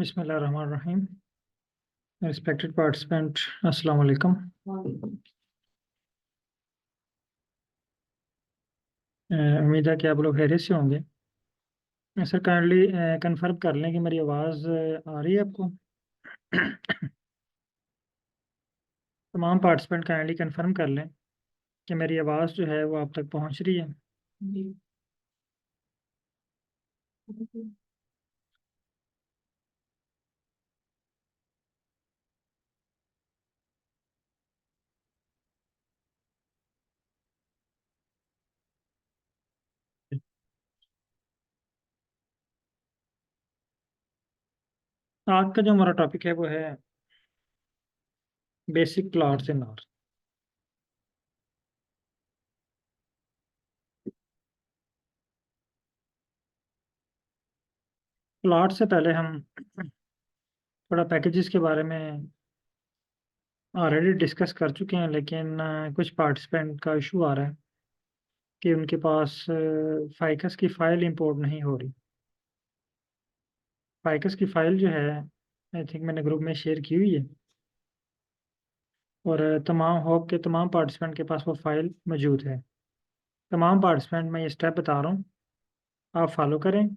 बिस्मिल्लाहिर्रहमानिर्रहीम। Respected participant, अस्सलाम वालेकुम। उम्मीद है कि आप लोग खैरियत से होंगे। सर काइंडली कंफर्म कर लें कि मेरी आवाज़ आ रही है आपको। तमाम पार्टिसिपेंट काइंडली कंफर्म कर लें कि मेरी आवाज़ जो है वो आप तक पहुंच रही है। आज का जो हमारा टॉपिक है वो है basic plots in are. Plot से पहले हम थोड़ा पैकेजेस के बारे में ऑलरेडी डिस्कस कर चुके हैं, लेकिन कुछ पार्टिसिपेंट का इशू आ रहा है कि उनके पास फाइकस की फ़ाइल इंपोर्ट नहीं हो रही। फाइकस की फ़ाइल जो है आई थिंक मैंने ग्रुप में शेयर की हुई है, और तमाम होप के तमाम पार्टिसिपेंट के पास वो फ़ाइल मौजूद है। तमाम पार्टिसिपेंट मैं ये स्टेप बता रहा हूँ, आप फॉलो करें।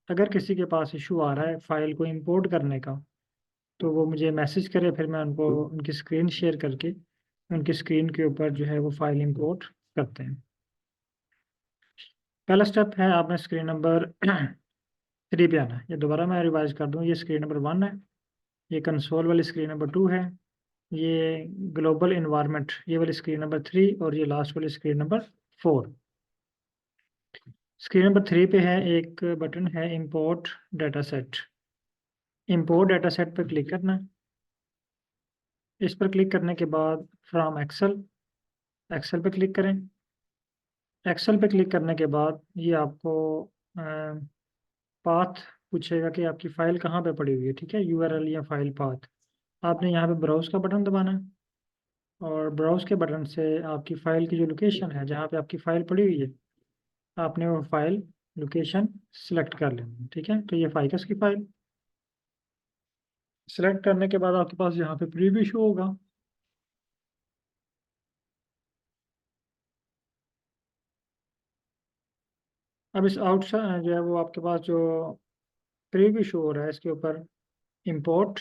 अगर किसी के पास इशू आ रहा है फ़ाइल को इंपोर्ट करने का, तो वो मुझे मैसेज करे, फिर मैं उनको उनकी स्क्रीन शेयर करके उनकी स्क्रीन के ऊपर जो है वो फ़ाइल इंपोर्ट करते हैं। पहला स्टेप है, आपने स्क्रीन नंबर 3 पे आना है। ये दोबारा मैं रिवाइज कर दूँ, ये स्क्रीन नंबर 1 है, ये कंसोल वाली स्क्रीन नंबर 2 है, ये ग्लोबल इन्वायरमेंट ये वाली स्क्रीन नंबर 3, और ये लास्ट वाली स्क्रीन नंबर 4। स्क्रीन नंबर 3 पे है एक बटन है import data set. Import data set पर क्लिक करना है। इस पर क्लिक करने के बाद फ्रॉम एक्सेल, एक्सेल पे क्लिक करें। एक्सेल पे क्लिक करने के बाद ये आपको पाथ पूछेगा कि आपकी फ़ाइल कहाँ पे पड़ी हुई है, ठीक है, यूआरएल या फाइल पाथ। आपने यहाँ पे ब्राउज़ का बटन दबाना है, और ब्राउज़ के बटन से आपकी फ़ाइल की जो लोकेशन है जहाँ पे आपकी फ़ाइल पड़ी हुई है, आपने वो फाइल लोकेशन सेलेक्ट कर लेनी है, ठीक है। तो ये फाइकस की फ़ाइल सेलेक्ट करने के बाद आपके पास यहाँ पे प्रीव्यू शो होगा। अब इस आउटसाइड जो है वो आपके पास जो प्रीव्यू शो हो रहा है, इसके ऊपर इंपोर्ट,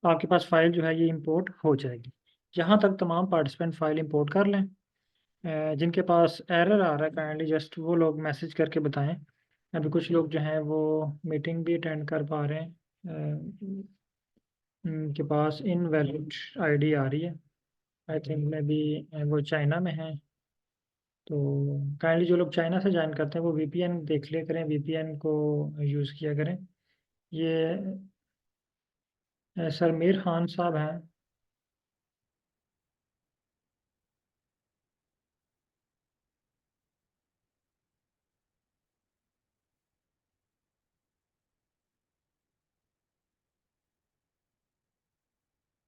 आपके पास फाइल जो है ये इंपोर्ट हो जाएगी। यहाँ तक तमाम पार्टिसिपेंट फाइल इंपोर्ट कर लें। जिनके पास एरर आ रहा है काइंडली जस्ट वो लोग मैसेज करके बताएं। अभी कुछ लोग जो हैं वो मीटिंग भी अटेंड कर पा रहे हैं, उनके पास इनवैलिड आईडी आ रही है। आई थिंक में भी वो चाइना में है। तो काइंडली जो लोग चाइना से ज्वाइन करते हैं वो वीपीएन देख लिया करें, वीपीएन को यूज़ किया करें। ये सर मीर खान साहब हैं।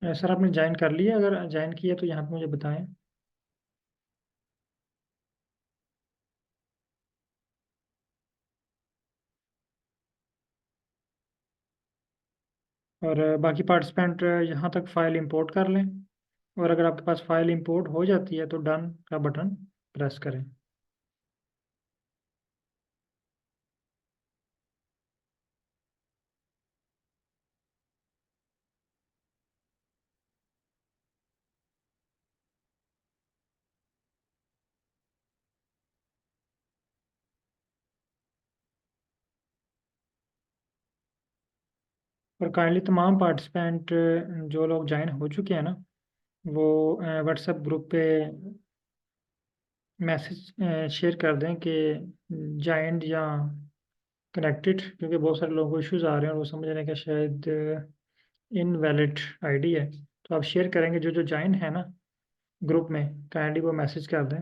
सर आपने ज्वाइन कर लिया? अगर ज्वाइन किया तो यहाँ पे मुझे बताएं। और बाकी पार्टिसिपेंट यहाँ तक फाइल इंपोर्ट कर लें, और अगर आपके पास फाइल इंपोर्ट हो जाती है तो डन का बटन प्रेस करें। और काइंडली तमाम पार्टिसिपेंट जो लोग ज्वाइन हो चुके हैं ना, वो व्हाट्सएप ग्रुप पे मैसेज शेयर कर दें कि ज्वाइंट या कनेक्टेड, क्योंकि बहुत सारे लोगों को इश्यूज आ रहे हैं और वो समझ रहे हैं कि शायद इनवैलिड आईडी है। तो आप शेयर करेंगे जो जो ज्वाइन है ना ग्रुप में, काइंडली वो मैसेज कर दें।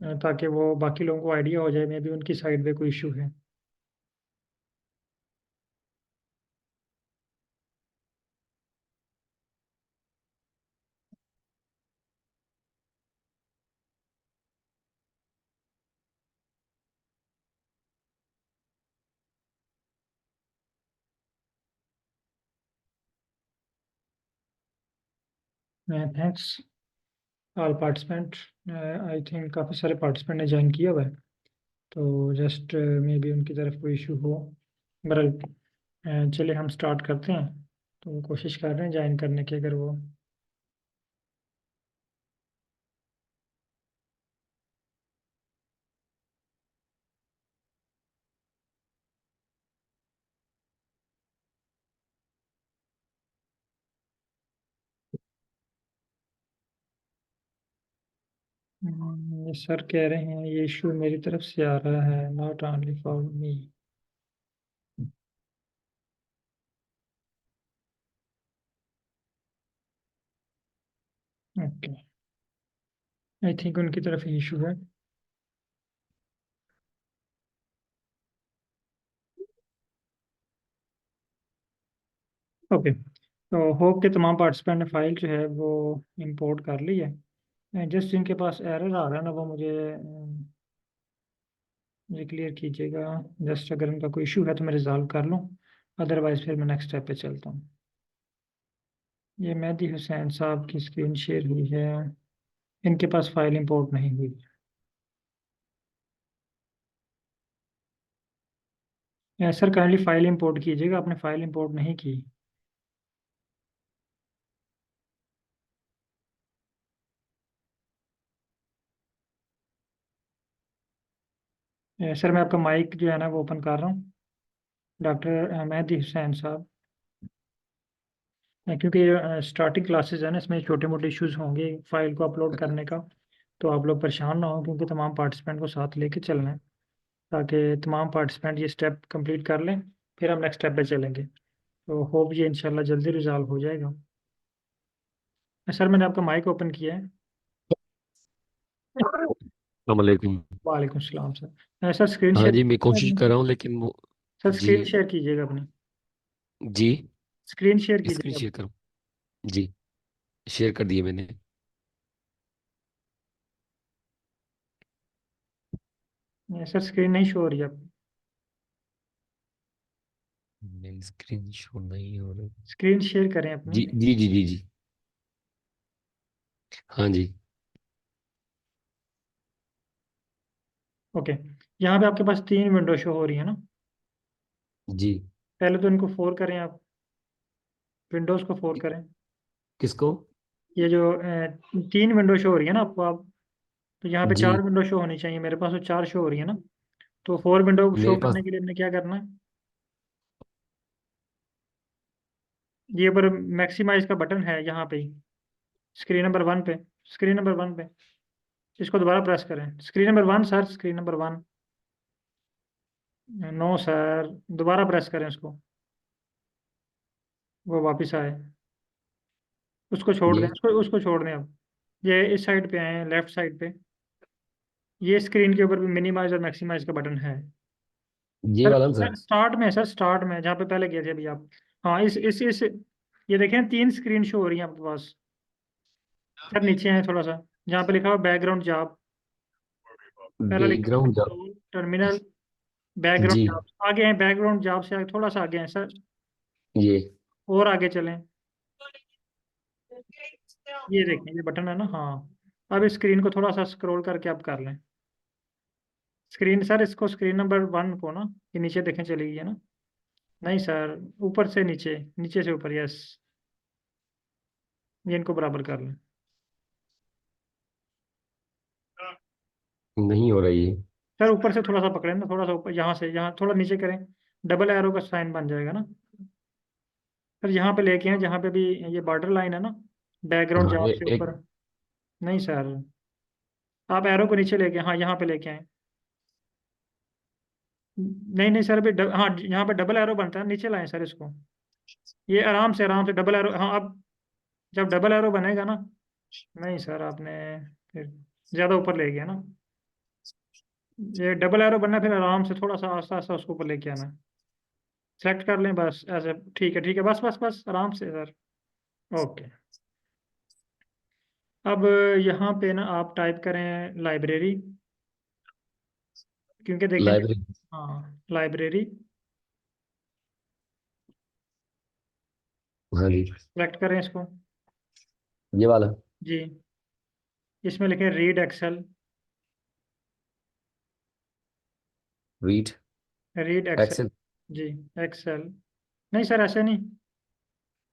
ताकि वो बाकी लोगों को आइडिया हो जाए मे भी उनकी साइड पे कोई इशू है। Thanks all participant. I think काफ़ी सारे पार्टिसिपेंट ने ज्वाइन किया हुआ है, तो जस्ट मे बी उनकी तरफ कोई इशू हो। बहरहाल चलिए हम स्टार्ट करते हैं। तो वो कोशिश कर रहे हैं ज्वाइन करने की, अगर वो ये सर कह रहे हैं ये इशू मेरी तरफ से आ रहा है, not only for me. Okay, I think उनकी तरफ ही इशू है। ओके, तो होप के तमाम पार्टिसिपेंट ने फाइल जो है वो इंपोर्ट कर ली है। जस्ट जिनके पास एरर आ रहा है ना, वो मुझे क्लियर कीजिएगा। जस्ट अगर उनका कोई इशू है तो मैं रिजॉल्व कर लूँ, अदरवाइज फिर मैं नेक्स्ट स्टेप पे चलता हूँ। ये मेहदी हुसैन साहब की स्क्रीन शेयर हुई है, इनके पास फाइल इंपोर्ट नहीं हुई। सर काइंडली फाइल इंपोर्ट कीजिएगा, आपने फाइल इंपोर्ट नहीं की। सर मैं आपका माइक जो है ना वो ओपन कर रहा हूँ, डॉक्टर मेहदी हुसैन साहब। क्योंकि स्टार्टिंग क्लासेस है ना, इसमें छोटे मोटे इश्यूज होंगे फाइल को अपलोड करने का, तो आप लोग परेशान ना हो, क्योंकि तमाम पार्टिसिपेंट को साथ लेके चलना है, ताकि तमाम पार्टिसिपेंट ये स्टेप कंप्लीट कर लें, फिर हम नेक्स्ट स्टेप पे चलेंगे। तो होप ये इंशाल्लाह जल्दी रिजॉल्व हो जाएगा। सर मैंने आपका माइक ओपन किया है। वालेकुम। वालेकुम सलाम सर। सर स्क्रीन हाँ शेयर जी, मैं कोशिश अपनी। कर रहा हूँ लेकिन वो। सर जी। स्क्रीन शेयर कीजिएगा अपनी। जी। स्क्रीन शेयर स्क्रीन कीजिएगा शेयर अपनी। करूँ? जी, शेयर कर दिए मैंने। सर स्क्रीन नहीं शो हो रही है आपकी। मेरी स्क्रीन शो नहीं हो रही। स्क्रीन शेयर करें अपनी। जी जी जी जी जी। हाँ जी। ओके, यहाँ पे आपके पास तीन विंडो शो हो रही है ना। जी। पहले तो इनको फोर करें आप, विंडोज को फोर करें। किसको? ये जो तीन विंडो शो हो रही है ना आपको, आप तो यहाँ पे जी। चार विंडो शो होनी चाहिए, मेरे पास तो चार शो हो रही है ना। तो फोर विंडो शो मेरे पास। करने के लिए हमने क्या करना है, ये ऊपर मैक्सिमाइज का बटन है यहाँ पे ही, स्क्रीन नंबर वन पे। स्क्रीन नंबर वन पे इसको दोबारा प्रेस करें, screen number one sir, screen number one. No sir, दोबारा प्रेस करें उसको, वो वापस आए। उसको छोड़ दें, ये उसको उसको छोड़ दें अब। ये इस साइड पे आए, लेफ्ट साइड पे, ये स्क्रीन के ऊपर भी मिनिमाइज और मैक्सिमाइज का बटन है। ये सर वाला ना सर? स्टार्ट में है सर, स्टार्ट में जहाँ पे पहले गए थे अभी आप। हाँ इस ये देखें तीन स्क्रीन शो हो रही है आपके पास। सर नीचे है थोड़ा सा, जहाँ पे लिखा हुआ बैकग्राउंड जॉब, पहला लिखा है बैकग्राउंड जब। कंसोल टर्मिनल, बैकग्राउंड जी। जॉब आगे हैं, बैकग्राउंड जॉब से आगे थोड़ा सा आगे हैं सर, ये और आगे चलें। ये देखें ये बटन है ना, हाँ। अब इस स्क्रीन को थोड़ा सा स्क्रॉल करके आप कर लें। स्क्रीन सर इसको स्क्रीन नंबर वन को ना, ये नीचे देखें चली गई है ना। नहीं सर, ऊपर से नीचे, नीचे से ऊपर, यस। ये इनको बराबर कर लें। नहीं हो रही है। सर ऊपर से थोड़ा सा पकड़ें ना, थोड़ा सा ऊपर, यहाँ से यहाँ थोड़ा नीचे करें, डबल एरो का साइन बन जाएगा ना। सर यहाँ पे लेके आए जहाँ पे भी ये बॉर्डर लाइन है ना, बैकग्राउंड हाँ, जॉब से एक। ऊपर। नहीं सर, आप एरो को नीचे लेके, हाँ यहाँ पे लेके आए। नहीं नहीं सर, अभी हाँ यहाँ पे डबल एरो बनता है, नीचे लाएं सर इसको। ये आराम से डबल एरो, हाँ अब जब डबल एरो बनेगा ना। नहीं सर आपने फिर ज़्यादा ऊपर ले गया ना। ये डबल एरो बनना, फिर आराम से थोड़ा सा आस्ता आस्ता उसको ऊपर लेके आना। सेलेक्ट कर लें बस ऐसे, ठीक है, बस बस बस आराम से सर। ओके। अब यहाँ पे ना आप टाइप करें लाइब्रेरी, क्योंकि देखें लाइब्रेरी। हाँ लाइब्रेरी हाँ जी। सेलेक्ट करें इसको। ये वाला। जी, इसमें लिखें read excel. Read read excel. Excel. जी, एक्सेल। नहीं सर ऐसे नहीं,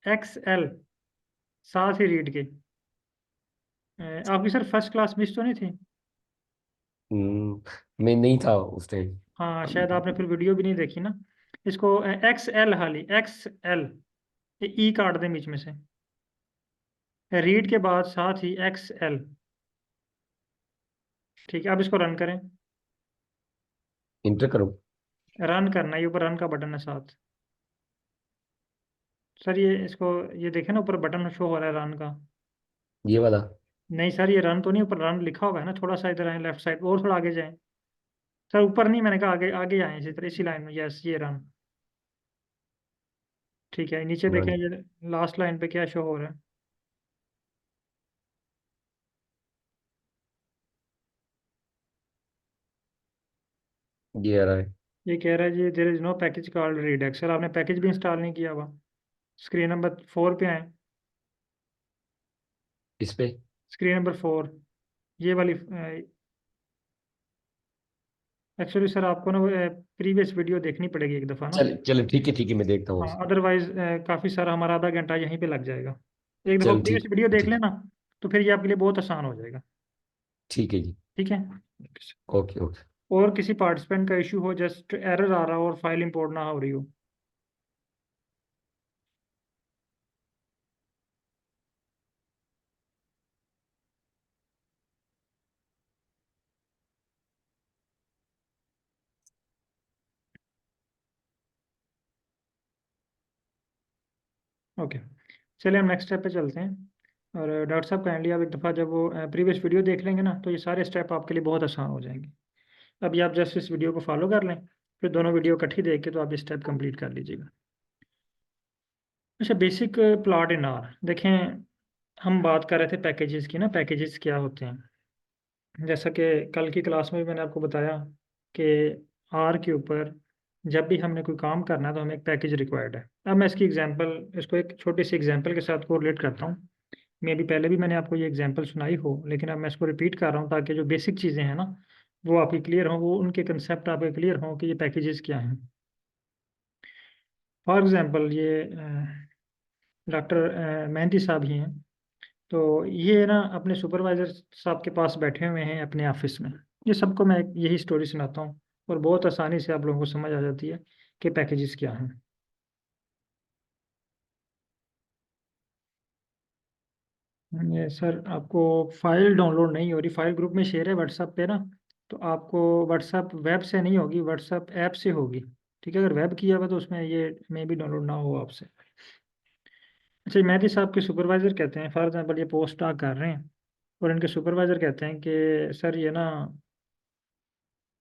एक्सएल, साथ ही रीड के। आपकी सर फर्स्ट क्लास मिस तो नहीं थी? मैं नहीं था उस टाइम। हाँ शायद आपने फिर वीडियो भी नहीं देखी ना। इसको एक्सएल, हाली एक्सएल, ई काट दें बीच में से, रीड के बाद साथ ही एक्सएल। ठीक है, अब इसको रन करें। इंटर करूँ? रन करना, ये ऊपर रन का बटन है साथ। सर ये इसको, ये देखें ना ऊपर बटन शो हो रहा है रन का। ये वाला। नहीं सर ये रन तो नहीं, ऊपर रन लिखा हुआ है ना, थोड़ा सा इधर आए लेफ्ट साइड और थोड़ा आगे जाएं। सर ऊपर नहीं, मैंने कहा आगे आगे आए इसी तरह, इसी लाइन में, यस ये रन। ठीक है, नीचे हाँ देखें जी। ये लास्ट लाइन पे क्या शो हो रहा है। ये आ रहा है। ये कह रहा है जी there is no package called readxl. Sir आपने पैकेज भी इंस्टॉल नहीं किया हुआ। स्क्रीन नंबर 4 पे आए। इस पे। स्क्रीन नंबर 4, ये वाली। एक्चुअली सर आपको ना प्रीवियस वीडियो देखनी पड़ेगी एक दफ़ा ना। चल चलो ठीक है मैं देखता हूँ हाँ उसको। अदरवाइज काफ़ी सारा हमारा आधा घंटा यहीं पे लग जाएगा। एक दफ़ा चल प्रीवियस वीडियो देख ठीक लेना, तो फिर ये आपके लिए बहुत आसान हो जाएगा। ठीक है जी। ठीक है। Okay okay. और किसी पार्टिसिपेंट का इशू हो, जस्ट एरर आ रहा हो और फाइल इंपोर्ट ना हो रही हो। ओके, चलिए हम नेक्स्ट स्टेप पे चलते हैं। और डॉक्टर साहब काइंडली आप एक दफ़ा जब वो प्रीवियस वीडियो देख लेंगे ना, तो ये सारे स्टेप आपके लिए बहुत आसान हो जाएंगे। अभी आप जस्ट इस वीडियो को फॉलो कर लें, फिर दोनों वीडियो इकट्ठी देख के तो आप ये स्टेप कंप्लीट कर लीजिएगा। अच्छा, बेसिक प्लॉट इन आर देखें। हम बात कर रहे थे पैकेजेस की ना, पैकेजेस क्या होते हैं। जैसा कि कल की क्लास में भी मैंने आपको बताया कि आर के ऊपर जब भी हमने कोई काम करना है तो हमें एक पैकेज रिक्वायर्ड है। अब मैं इसकी एग्जांपल, इसको एक छोटी सी एग्जांपल के साथ कोरिलेट करता हूँ। मे भी पहले भी मैंने आपको ये एग्जांपल सुनाई हो, लेकिन अब मैं इसको रिपीट कर रहा हूँ ताकि जो बेसिक चीज़ें हैं ना वो आपकी क्लियर हों, वो उनके कंसेप्ट आपके क्लियर हों कि ये पैकेजेस क्या हैं। फॉर एग्जांपल ये डॉक्टर मेहंदी साहब ही हैं। तो ये ना अपने सुपरवाइजर साहब के पास बैठे हुए हैं अपने ऑफिस में। ये सबको मैं यही स्टोरी सुनाता हूँ और बहुत आसानी से आप लोगों को समझ आ जाती है कि पैकेजेस क्या हैं। ये सर आपको फाइल डाउनलोड नहीं हो रही, फाइल ग्रुप में शेयर है व्हाट्सएप पे ना, तो आपको व्हाट्सएप वेब से नहीं होगी, व्हाट्सएप ऐप से होगी। ठीक है, अगर वेब किया हुआ तो उसमें ये मे भी डाउनलोड ना हो आपसे। अच्छा, मेहदी साहब के सुपरवाइजर कहते हैं, फॉर एग्जाम्पल ये पोस्ट डाक कर रहे हैं और इनके सुपरवाइजर कहते हैं कि सर ये ना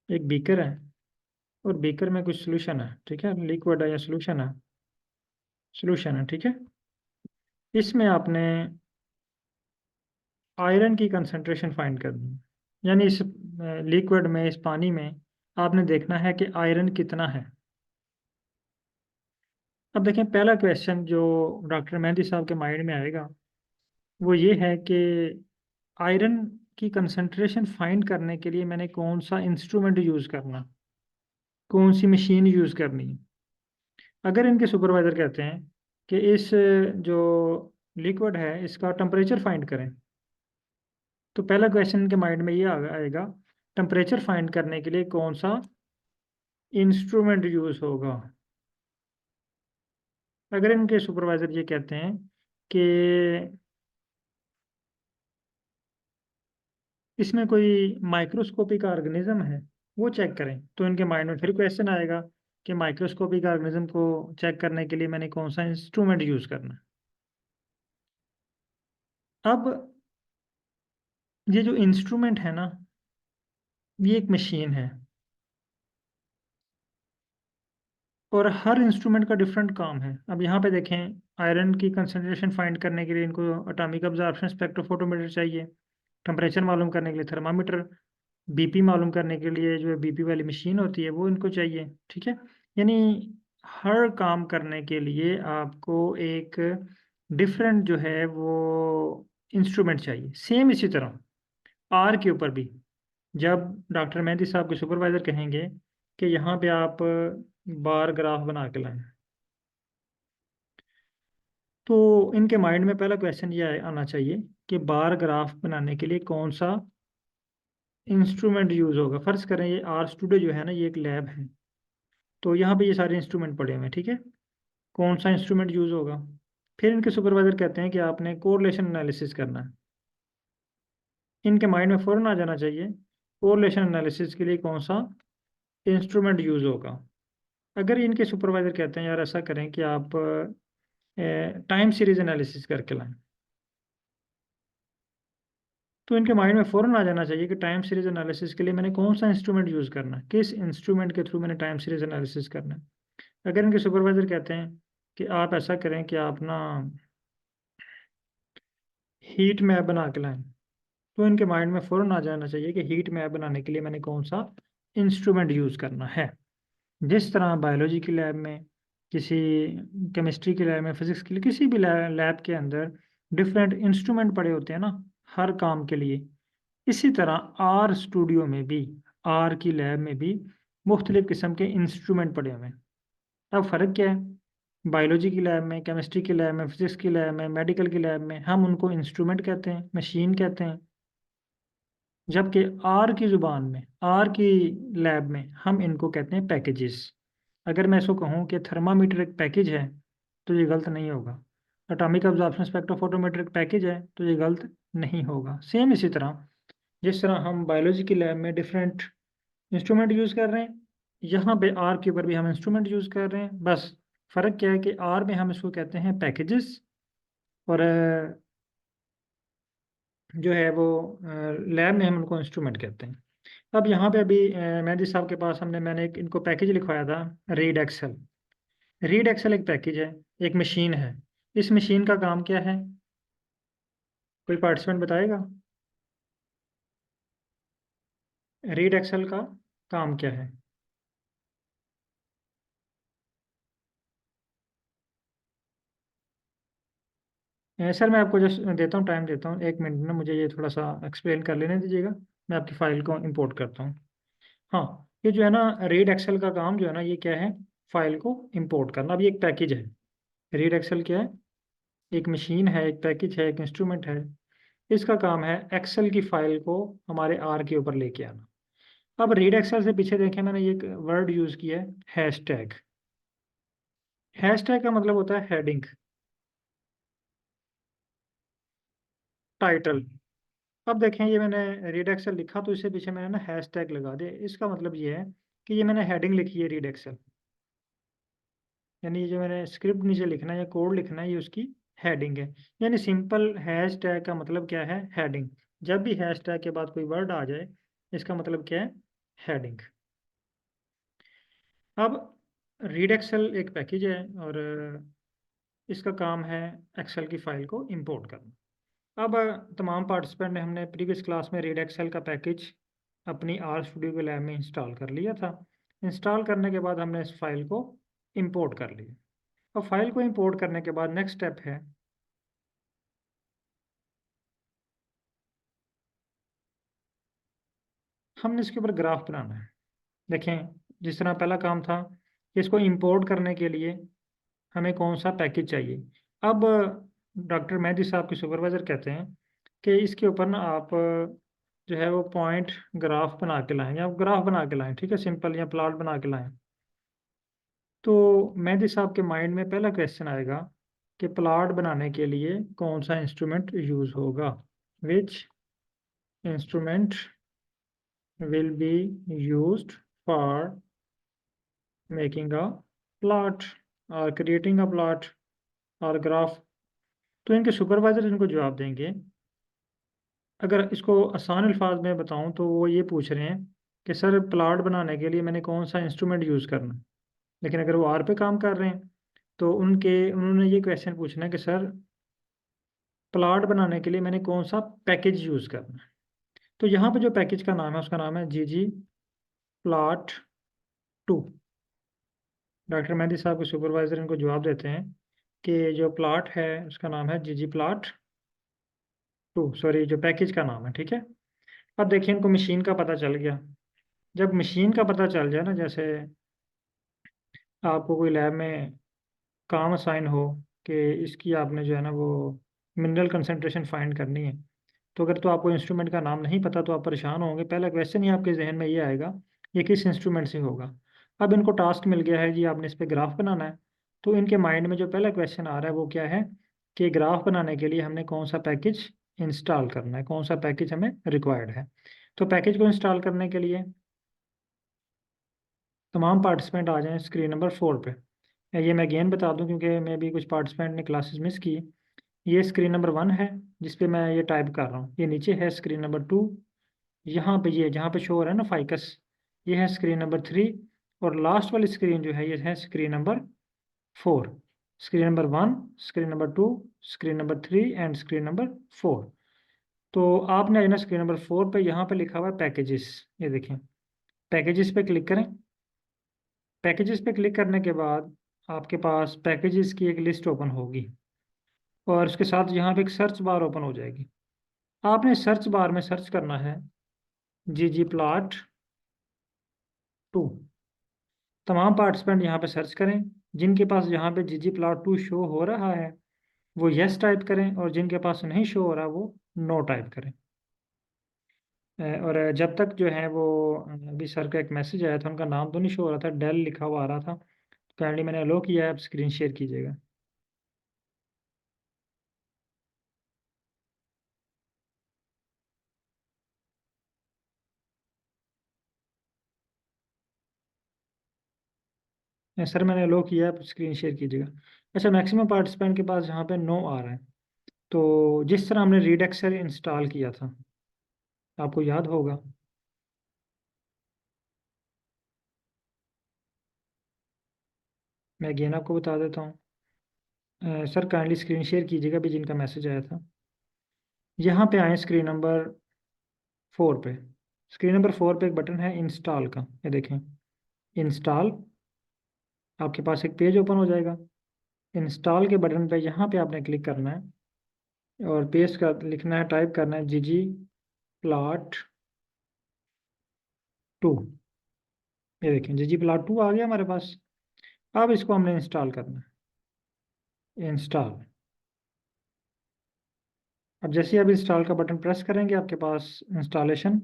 एक बीकर है और बीकर में कुछ सोल्यूशन है। ठीक है, लिक्विड है या सोल्यूशन है, सोल्यूशन है। ठीक है, इसमें आपने आयरन की कंसंट्रेशन फाइंड करनी है। यानी इस लिक्विड में, इस पानी में आपने देखना है कि आयरन कितना है। अब देखें, पहला क्वेश्चन जो डॉक्टर मेहंदी साहब के माइंड में आएगा वो ये है कि आयरन की कंसंट्रेशन फाइंड करने के लिए मैंने कौन सा इंस्ट्रूमेंट यूज़ करना, कौन सी मशीन यूज़ करनी है। अगर इनके सुपरवाइजर कहते हैं कि इस जो लिक्विड है इसका टेम्परेचर फाइंड करें, तो पहला क्वेश्चन इनके माइंड में ये आएगा, टेम्परेचर फाइंड करने के लिए कौन सा इंस्ट्रूमेंट यूज होगा। अगर इनके सुपरवाइजर ये कहते हैं कि इसमें कोई माइक्रोस्कोपिक ऑर्गेनिज्म है वो चेक करें, तो इनके माइंड में फिर क्वेश्चन आएगा कि माइक्रोस्कोपिक ऑर्गेनिज्म को चेक करने के लिए मैंने कौन सा इंस्ट्रूमेंट यूज करना है। अब ये जो इंस्ट्रूमेंट है ना, ये एक मशीन है और हर इंस्ट्रूमेंट का डिफरेंट काम है। अब यहाँ पे देखें, आयरन की कंसंट्रेशन फाइंड करने के लिए इनको एटॉमिक अब्जॉर्प्शन स्पेक्ट्रोफोटोमीटर चाहिए, टेम्परेचर मालूम करने के लिए थर्मामीटर, बीपी मालूम करने के लिए जो बीपी वाली मशीन होती है वो इनको चाहिए। ठीक है, यानी हर काम करने के लिए आपको एक डिफरेंट जो है वो इंस्ट्रूमेंट चाहिए। सेम इसी तरह आर के ऊपर भी जब डॉक्टर मेहदी साहब के सुपरवाइजर कहेंगे कि यहाँ पे आप बार ग्राफ बना के लाएं, तो इनके माइंड में पहला क्वेश्चन ये आना चाहिए कि बार ग्राफ बनाने के लिए कौन सा इंस्ट्रूमेंट यूज होगा। फर्ज करें ये आर स्टूडियो जो है ना, ये एक लैब है, तो यहाँ पे ये सारे इंस्ट्रूमेंट पड़े हुए हैं। ठीक है, कौन सा इंस्ट्रूमेंट यूज होगा। फिर इनके सुपरवाइजर कहते हैं कि आपने कोरिलेशन एनालिसिस करना है। इनके माइंड में फौरन आ जाना चाहिए कोरिलेशन एनालिसिस के लिए कौन सा इंस्ट्रूमेंट यूज होगा। अगर इनके सुपरवाइजर कहते हैं यार ऐसा करें कि आप टाइम सीरीज एनालिसिस करके लाएं, तो इनके माइंड में फ़ौरन आ जाना चाहिए कि टाइम सीरीज एनालिसिस के लिए मैंने कौन सा इंस्ट्रूमेंट यूज़ करना है, किस इंस्ट्रूमेंट के थ्रू मैंने टाइम सीरीज एनालिसिस करना है। अगर इनके सुपरवाइजर कहते हैं कि आप ऐसा करें कि आप ना हीट मैप बना के लाएं, तो इनके माइंड में फ़ौरन आ जाना चाहिए कि हीट मैप बनाने के लिए मैंने कौन सा इंस्ट्रूमेंट यूज़ करना है। जिस तरह बायोलॉजी की लैब में, किसी केमिस्ट्री की लैब में, फिजिक्स के लिए किसी भी लैब के अंदर डिफरेंट इंस्ट्रूमेंट पड़े होते हैं ना हर काम के लिए, इसी तरह आर स्टूडियो में भी, आर की लैब में भी मुख्तलिफ़ किस्म के इंस्ट्रूमेंट पड़े हुए हैं। अब फ़र्क क्या है, बायोलॉजी की लैब में, केमिस्ट्री की लैब में, फिजिक्स की लैब में, मेडिकल की लैब में हम उनको इंस्ट्रूमेंट कहते हैं, मशीन कहते हैं। जबकि आर की ज़ुबान में, आर की लैब में हम इनको कहते हैं पैकेजेस। अगर मैं इसको कहूँ कि थर्मामीटर एक पैकेज है तो ये गलत नहीं होगा, एटॉमिक अब्जॉर्प्शन स्पेक्ट्रोफोटोमीटर एक पैकेज है तो ये गलत नहीं होगा। सेम इसी तरह जिस तरह हम बायोलॉजी की लैब में डिफरेंट इंस्ट्रूमेंट यूज़ कर रहे हैं, यहाँ पे आर के ऊपर भी हम इंस्ट्रूमेंट यूज़ कर रहे हैं। बस फ़र्क क्या है कि आर में हम इसको कहते हैं पैकेजेस और जो है वो लैब में हम उनको इंस्ट्रूमेंट कहते हैं। अब यहाँ पे अभी मेहदी साहब के पास मैंने एक इनको पैकेज लिखवाया था, रीड एक्सेल। रीड एक्सेल एक पैकेज है, एक मशीन है। इस मशीन का काम क्या है, कोई पार्टिसिपेंट बताएगा। रीड एक्सेल का काम क्या है। सर मैं आपको जस्ट देता हूँ, टाइम देता हूँ, 1 मिनट ना, मुझे ये थोड़ा सा एक्सप्लेन कर लेने दीजिएगा। मैं आपकी फ़ाइल को इंपोर्ट करता हूँ। हाँ, ये जो है ना रीड एक्सेल का काम जो है ना, ये क्या है, फाइल को इंपोर्ट करना। अब ये एक पैकेज है। रीड एक्सेल क्या है, एक मशीन है, एक पैकेज है, एक इंस्ट्रूमेंट है। इसका काम है एक्सेल की फाइल को हमारे आर के ऊपर लेके आना। अब रीड एक्सेल से पीछे देखें, मैंने ये एक वर्ड यूज़ किया है, हैशटैग। हैशटैग का मतलब होता है हेडिंग, टाइटल। अब देखें, ये मैंने रीड एक्सेल लिखा तो इससे पीछे मैंने ना हैशटैग लगा दिया। इसका मतलब ये है कि ये मैंने हेडिंग लिखी है रीड एक्सेल, यानी ये जो मैंने स्क्रिप्ट नीचे लिखना है या कोड लिखना है, ये उसकी हेडिंग है। यानी सिंपल हैशटैग का मतलब क्या है, हेडिंग। जब भी हैशटैग के बाद कोई वर्ड आ जाए, इसका मतलब क्या है, हेडिंग। अब रीड एक्सेल एक पैकेज है और इसका काम है एक्सेल की फाइल को इंपोर्ट करना। अब तमाम पार्टिसिपेंट ने, हमने प्रीवियस क्लास में रीड एक्सेल का पैकेज अपनी आर स्टूडियो के लैब में इंस्टॉल कर लिया था। इंस्टॉल करने के बाद हमने इस फाइल को इंपोर्ट कर लिया। अब फाइल को इंपोर्ट करने के बाद नेक्स्ट स्टेप है, हमने इसके ऊपर ग्राफ बनाना है। देखें, जिस तरह पहला काम था, इसको इंपोर्ट करने के लिए हमें कौन सा पैकेज चाहिए। अब डॉक्टर मेहदी साहब के सुपरवाइज़र कहते हैं कि इसके ऊपर ना आप जो है वो पॉइंट ग्राफ बना के लाएं या ग्राफ बना के लाएं, ठीक है, सिंपल, या प्लॉट बना के लाएं। तो मेहदी साहब के माइंड में पहला क्वेश्चन आएगा कि प्लॉट बनाने के लिए कौन सा इंस्ट्रूमेंट यूज़ होगा, which instrument will be used for making a plot or creating a plot or graph। तो इनके सुपरवाइजर इनको जवाब देंगे। अगर इसको आसान अल्फाज में बताऊं तो वो ये पूछ रहे हैं कि सर प्लॉट बनाने के लिए मैंने कौन सा इंस्ट्रूमेंट यूज़ करना है। लेकिन अगर वो आर पे काम कर रहे हैं तो उन्होंने ये क्वेश्चन पूछना है कि सर प्लॉट बनाने के लिए मैंने कौन सा पैकेज यूज़ करना है। तो यहाँ पे जो पैकेज का नाम है उसका नाम है जीजी प्लॉट 2। डॉक्टर मेहदी साहब के सुपरवाइजर इनको जवाब देते हैं कि जो प्लॉट है उसका नाम है जीजी प्लॉट 2, सॉरी जो पैकेज का नाम है, ठीक है। अब देखिए इनको मशीन का पता चल गया। जब मशीन का पता चल जाए ना, जैसे आपको कोई लैब में काम असाइन हो कि इसकी आपने जो है ना वो मिनरल कंसंट्रेशन फाइंड करनी है, तो अगर तो आपको इंस्ट्रूमेंट का नाम नहीं पता तो आप परेशान होंगे। पहला क्वेश्चन ही आपके जहन में ये आएगा ये किस इंस्ट्रूमेंट से होगा। अब इनको टास्क मिल गया है जी आपने इस पे ग्राफ बनाना है, तो इनके माइंड में जो पहला क्वेश्चन आ रहा है वो क्या है कि ग्राफ बनाने के लिए हमने कौन सा पैकेज इंस्टॉल करना है, कौन सा पैकेज हमें रिक्वायर्ड है। तो पैकेज को इंस्टॉल करने के लिए तमाम पार्टिसिपेंट आ जाएं स्क्रीन नंबर 4 पे। ये मैं अगेन बता दूं क्योंकि मे भी कुछ पार्टिसिपेंट ने क्लासेस मिस की। ये स्क्रीन नंबर 1 है जिस पे मैं ये टाइप कर रहा हूँ, ये नीचे है स्क्रीन नंबर 2, यहाँ पे ये जहाँ पे शो हो रहा है ना फाइकस, ये है स्क्रीन नंबर 3, और लास्ट वाली स्क्रीन जो है ये है screen number 4। Screen number 1, screen number 2, screen number 3 and screen number 4। तो आपने ना स्क्रीन नंबर 4 पे यहाँ पे लिखा हुआ है पैकेजेस, ये देखें। पैकेजेस पे क्लिक करें। पैकेजेस पे क्लिक करने के बाद आपके पास पैकेजेस की एक लिस्ट ओपन होगी और उसके साथ यहाँ पे एक सर्च बार ओपन हो जाएगी। आपने सर्च बार में सर्च करना है जी जी प्लॉट 2। तमाम पार्टिसिपेंट यहाँ पे सर्च करें। जिनके पास यहाँ पे जी जी प्लॉट 2 शो हो रहा है वो यस टाइप करें, और जिनके पास नहीं शो हो रहा वो नो टाइप करें। और जब तक जो है वो अभी सर का एक मैसेज आया था, उनका नाम तो नहीं शो हो रहा था, डेल लिखा हुआ आ रहा था। काइंडली मैंने अलो किया है, आप स्क्रीन शेयर कीजिएगा। सर मैंने अलो किया है, आप स्क्रीन शेयर कीजिएगा। अच्छा, मैक्सिमम पार्टिसिपेंट के पास यहाँ पे नो आ रहा है। तो जिस तरह हमने रीडेक्सर इंस्टॉल किया था आपको याद होगा। मैं अगेन आपको बता देता हूँ। सर काइंडली स्क्रीन शेयर कीजिएगा भी जिनका मैसेज आया था। यहाँ पे आए स्क्रीन नंबर 4 पे। स्क्रीन नंबर 4 पे एक बटन है इंस्टॉल का, ये देखें इंस्टॉल। आपके पास एक पेज ओपन हो जाएगा। इंस्टॉल के बटन पे यहाँ पे आपने क्लिक करना है और पेस्ट कर लिखना है, टाइप करना है जी जी प्लॉट 2। ये देखें जी जी प्लॉट 2 आ गया हमारे पास। अब इसको हमने इंस्टॉल करना है, इंस्टॉल। अब जैसे ही आप इंस्टॉल का बटन प्रेस करेंगे आपके पास इंस्टॉलेशन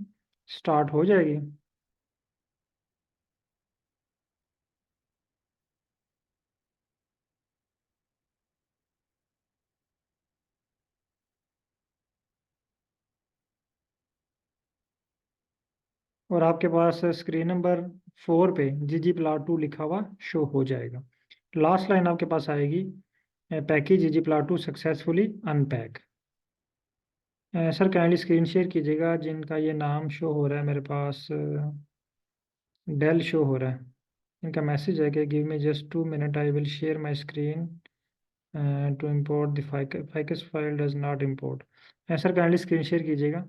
स्टार्ट हो जाएगी। और आपके पास स्क्रीन नंबर 4 पे जी जी प्लॉट 2 लिखा हुआ शो हो जाएगा। लास्ट लाइन आपके पास आएगी पैकेज जी जी plot 2 successfully unpack. Sir kindly screen share कीजिएगा जिनका ये नाम शो हो रहा है मेरे पास। डेल शो हो रहा है। इनका मैसेज है कि give me just 2 minute, I will share my screen to import the ficus file does not import. Sir kindly screen share कीजिएगा।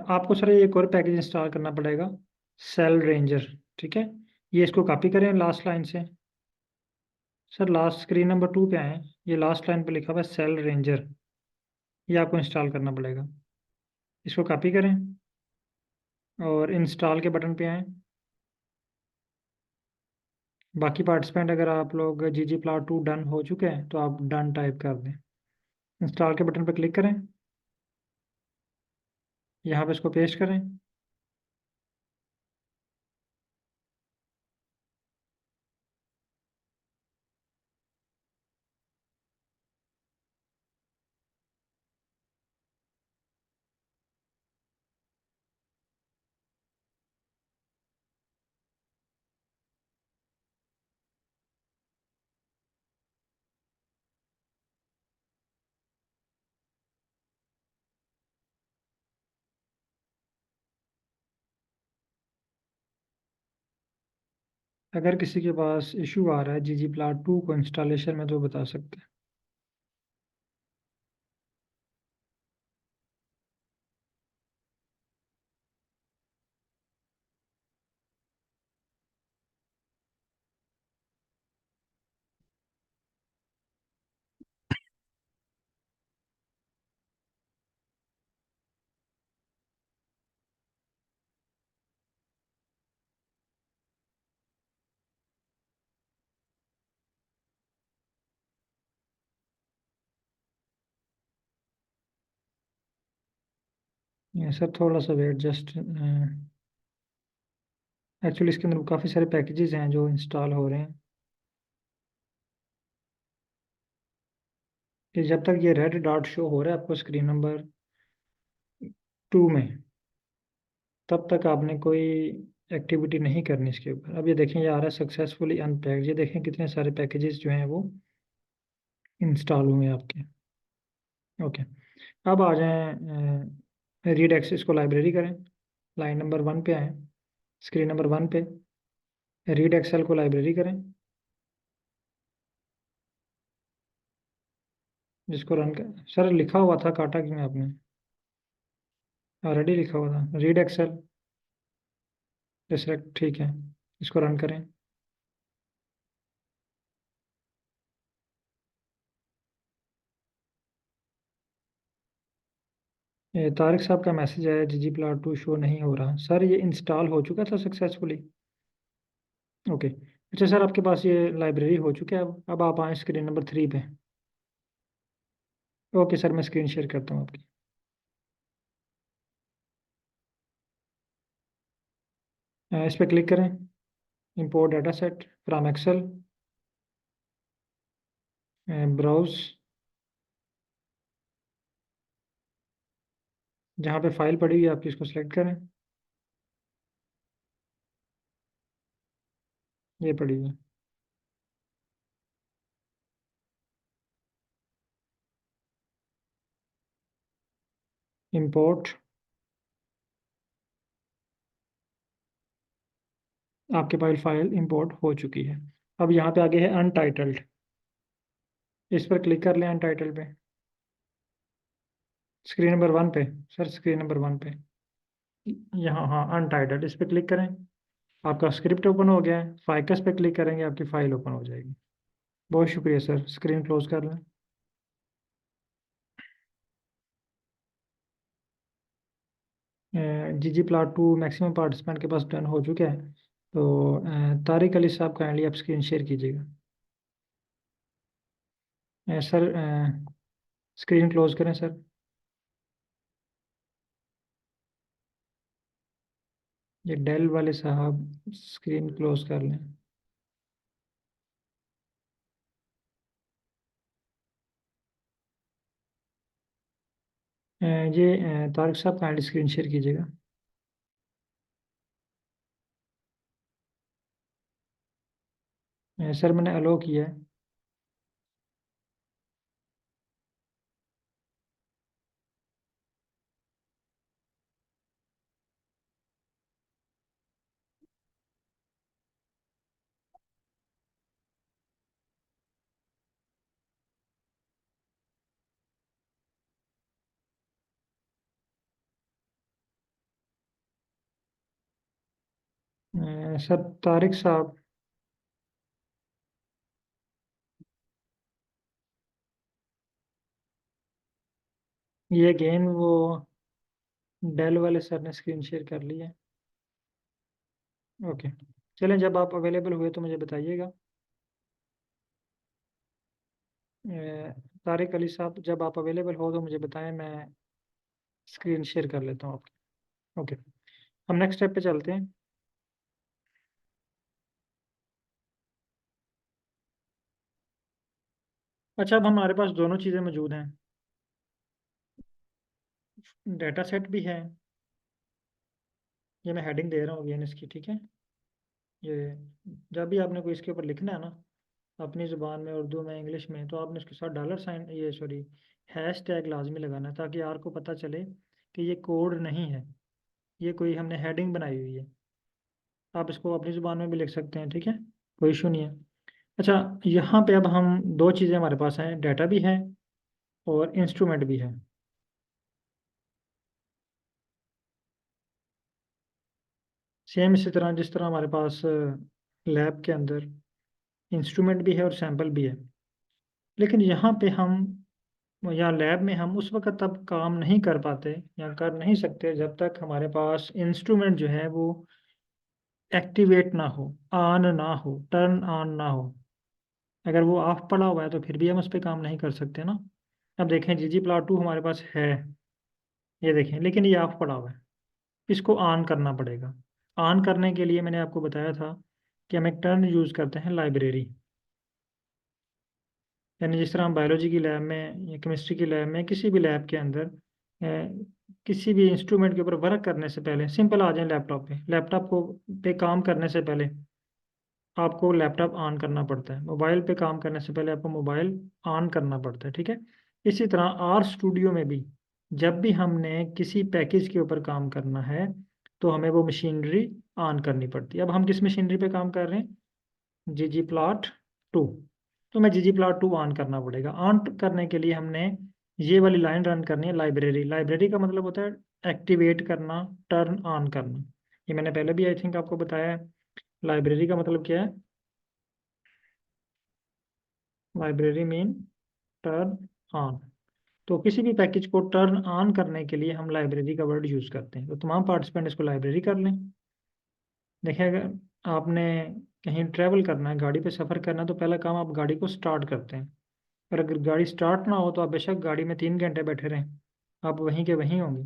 आपको सर एक और पैकेज इंस्टॉल करना पड़ेगा, सेल रेंजर, ठीक है। ये इसको कॉपी करें लास्ट लाइन से। सर लास्ट स्क्रीन नंबर 2 पे आए, ये लास्ट लाइन पे लिखा हुआ है सेल रेंजर, ये आपको इंस्टॉल करना पड़ेगा। इसको कॉपी करें और इंस्टॉल के बटन पे आए। बाकी पार्टिसिपेंट, अगर आप लोग ggplot2 डन हो चुके हैं तो आप डन टाइप कर दें। इंस्टॉल के बटन पर क्लिक करें, यहाँ पे इसको पेस्ट करें। अगर किसी के पास इशू आ रहा है ggplot2 को इंस्टॉलेशन में तो बता सकते हैं। ये सर थोड़ा सा वेट, जस्ट एक्चुअली इसके अंदर काफ़ी सारे पैकेजेस हैं जो इंस्टॉल हो रहे हैं, कि जब तक ये रेड डॉट शो हो रहा है आपको स्क्रीन नंबर 2 में, तब तक आपने कोई एक्टिविटी नहीं करनी इसके ऊपर। अब ये देखें, ये आ रहा है सक्सेसफुली अनपैक्ड। ये देखें कितने सारे पैकेजेस जो हैं वो इंस्टॉल हुए हैं आपके। ओके, अब आ जाएं रीड एक्सेस को लाइब्रेरी करें। लाइन नंबर 1 पे आए, स्क्रीन नंबर 1 पे रीड एक्सेल को लाइब्रेरी करें, जिसको रन कर। सर लिखा हुआ था, काटा क्यों आपने? ऑलरेडी लिखा हुआ था रीड एक्सेल सिलेक्ट, ठीक है। इसको रन करें। ये तारिक साहब का मैसेज आया, ggplot2 शो नहीं हो रहा। सर ये इंस्टॉल हो चुका था सक्सेसफुली। ओके, अच्छा सर आपके पास ये लाइब्रेरी हो चुका है। अब आप आए स्क्रीन नंबर 3 पे। ओके सर, मैं स्क्रीन शेयर करता हूँ आपकी। इस पर क्लिक करें, import data set from Excel, browse, जहाँ पे फाइल पड़ी हुई है आपकी, इसको सेलेक्ट करें। ये पड़ी हुई है, इंपोर्ट। आपके फाइल फाइल इंपोर्ट हो चुकी है। अब यहाँ पे आगे है अनटाइटल्ड, इस पर क्लिक कर लें अनटाइटल्ड पे, स्क्रीन नंबर 1 पे। सर स्क्रीन नंबर 1 पे यहाँ, हाँ अनटाइटल्ड, इस पर क्लिक करें। आपका स्क्रिप्ट ओपन हो गया है। फाइकस पे क्लिक करेंगे, आपकी फाइल ओपन हो जाएगी। बहुत शुक्रिया सर, स्क्रीन क्लोज कर लें। ggplot2 मैक्सिमम पार्टिसिपेंट के पास डन हो चुका है। तो तारिक अली साहब काइंडली आप स्क्रीन शेयर कीजिएगा। सर स्क्रीन क्लोज करें सर। ये डेल वाले साहब स्क्रीन क्लोज कर लें। ये तारिक साहब काइंडली स्क्रीन शेयर कीजिएगा। सर मैंने अलो किया है। सर तारिक साहब, ये अगेन वो डेल वाले सर ने स्क्रीन शेयर कर लिया है। ओके, चलें, जब आप अवेलेबल हुए तो मुझे बताइएगा। तारिक अली साहब, जब आप अवेलेबल हो तो मुझे बताएं, मैं स्क्रीन शेयर कर लेता हूँ आपकी। ओके, हम नेक्स्ट स्टेप पे चलते हैं। अच्छा, अब हमारे पास दोनों चीज़ें मौजूद हैं, डेटा सेट भी है। ये मैं हेडिंग दे रहा हूँ अगेन इसकी, ठीक है। ये जब भी आपने कोई इसके ऊपर लिखना है ना, अपनी ज़ुबान में, उर्दू में, इंग्लिश में, तो आपने उसके साथ डॉलर साइन, ये सॉरी, हैश टैग लाजमी लगाना है, ताकि यार को पता चले कि ये कोड नहीं है, ये कोई हमने हेडिंग बनाई हुई है। आप इसको अपनी ज़ुबान में भी लिख सकते हैं, ठीक है, कोई इशू नहीं है। अच्छा, यहाँ पे अब हम दो चीज़ें हमारे पास हैं, डाटा भी है और इंस्ट्रूमेंट भी है। सेम इसी तरह जिस तरह हमारे पास लैब के अंदर इंस्ट्रूमेंट भी है और सैंपल भी है। लेकिन यहाँ पे हम, या लैब में हम उस वक्त तब काम नहीं कर पाते या कर नहीं सकते जब तक हमारे पास इंस्ट्रूमेंट जो है वो एक्टिवेट ना हो, ऑन ना हो, टर्न ऑन ना हो। अगर वो ऑफ पड़ा हुआ है तो फिर भी हम उस पर काम नहीं कर सकते ना। अब देखें, ggplot2 हमारे पास है, ये देखें, लेकिन ये ऑफ पड़ा हुआ है, इसको ऑन करना पड़ेगा। ऑन करने के लिए मैंने आपको बताया था कि हम एक टर्न यूज़ करते हैं, लाइब्रेरी। यानी जिस तरह हम बायोलॉजी की लैब में या केमिस्ट्री की लैब में, किसी भी लैब के अंदर किसी भी इंस्ट्रूमेंट के ऊपर वर्क करने से पहले, सिंपल आ जाए लैपटॉप पे, लैपटॉप को पे काम करने से पहले आपको लैपटॉप ऑन करना पड़ता है, मोबाइल पे काम करने से पहले आपको मोबाइल ऑन करना पड़ता है, ठीक है। इसी तरह आर स्टूडियो में भी जब भी हमने किसी पैकेज के ऊपर काम करना है तो हमें वो मशीनरी ऑन करनी पड़ती है। अब हम किस मशीनरी पे काम कर रहे हैं? ggplot2। तो मैं ggplot2 ऑन करना पड़ेगा। ऑन करने के लिए हमने ये वाली लाइन रन करनी है, लाइब्रेरी। लाइब्रेरी का मतलब होता है एक्टिवेट करना, टर्न ऑन करना। ये मैंने पहले भी आई थिंक आपको बताया है। लाइब्रेरी का मतलब क्या है? Library mean turn on. तो किसी भी पैकेज को टर्न ऑन करने के लिए हम लाइब्रेरी का वर्ड यूज़ करते हैं। तो तमाम पार्टिसिपेंट इसको लाइब्रेरी कर लें। देखिए, अगर आपने कहीं ट्रैवल करना है, गाड़ी पे सफ़र करना है, तो पहला काम आप गाड़ी को स्टार्ट करते हैं। और अगर गाड़ी स्टार्ट ना हो तो आप बेशक गाड़ी में 3 घंटे बैठे रहें, आप वहीं के वहीं होंगे।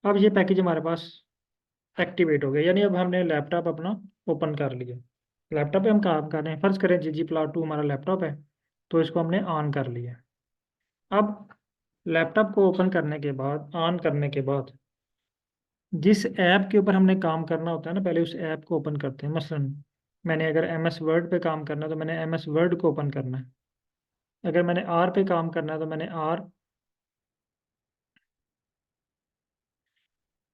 अब ये पैकेज हमारे पास एक्टिवेट हो गया, यानी अब हमने लैपटॉप अपना ओपन कर लिया। लैपटॉप पे हम काम कर रहे हैं, फर्ज करें ggplot2 हमारा लैपटॉप है, तो इसको हमने ऑन कर लिया। अब लैपटॉप को ओपन करने के बाद, ऑन करने के बाद, जिस ऐप के ऊपर हमने काम करना होता है ना, पहले उस ऐप को ओपन करते हैं। मसलन मैंने अगर MS वर्ड पे काम करना है तो मैंने MS वर्ड को ओपन करना है। अगर मैंने आर पे काम करना है तो मैंने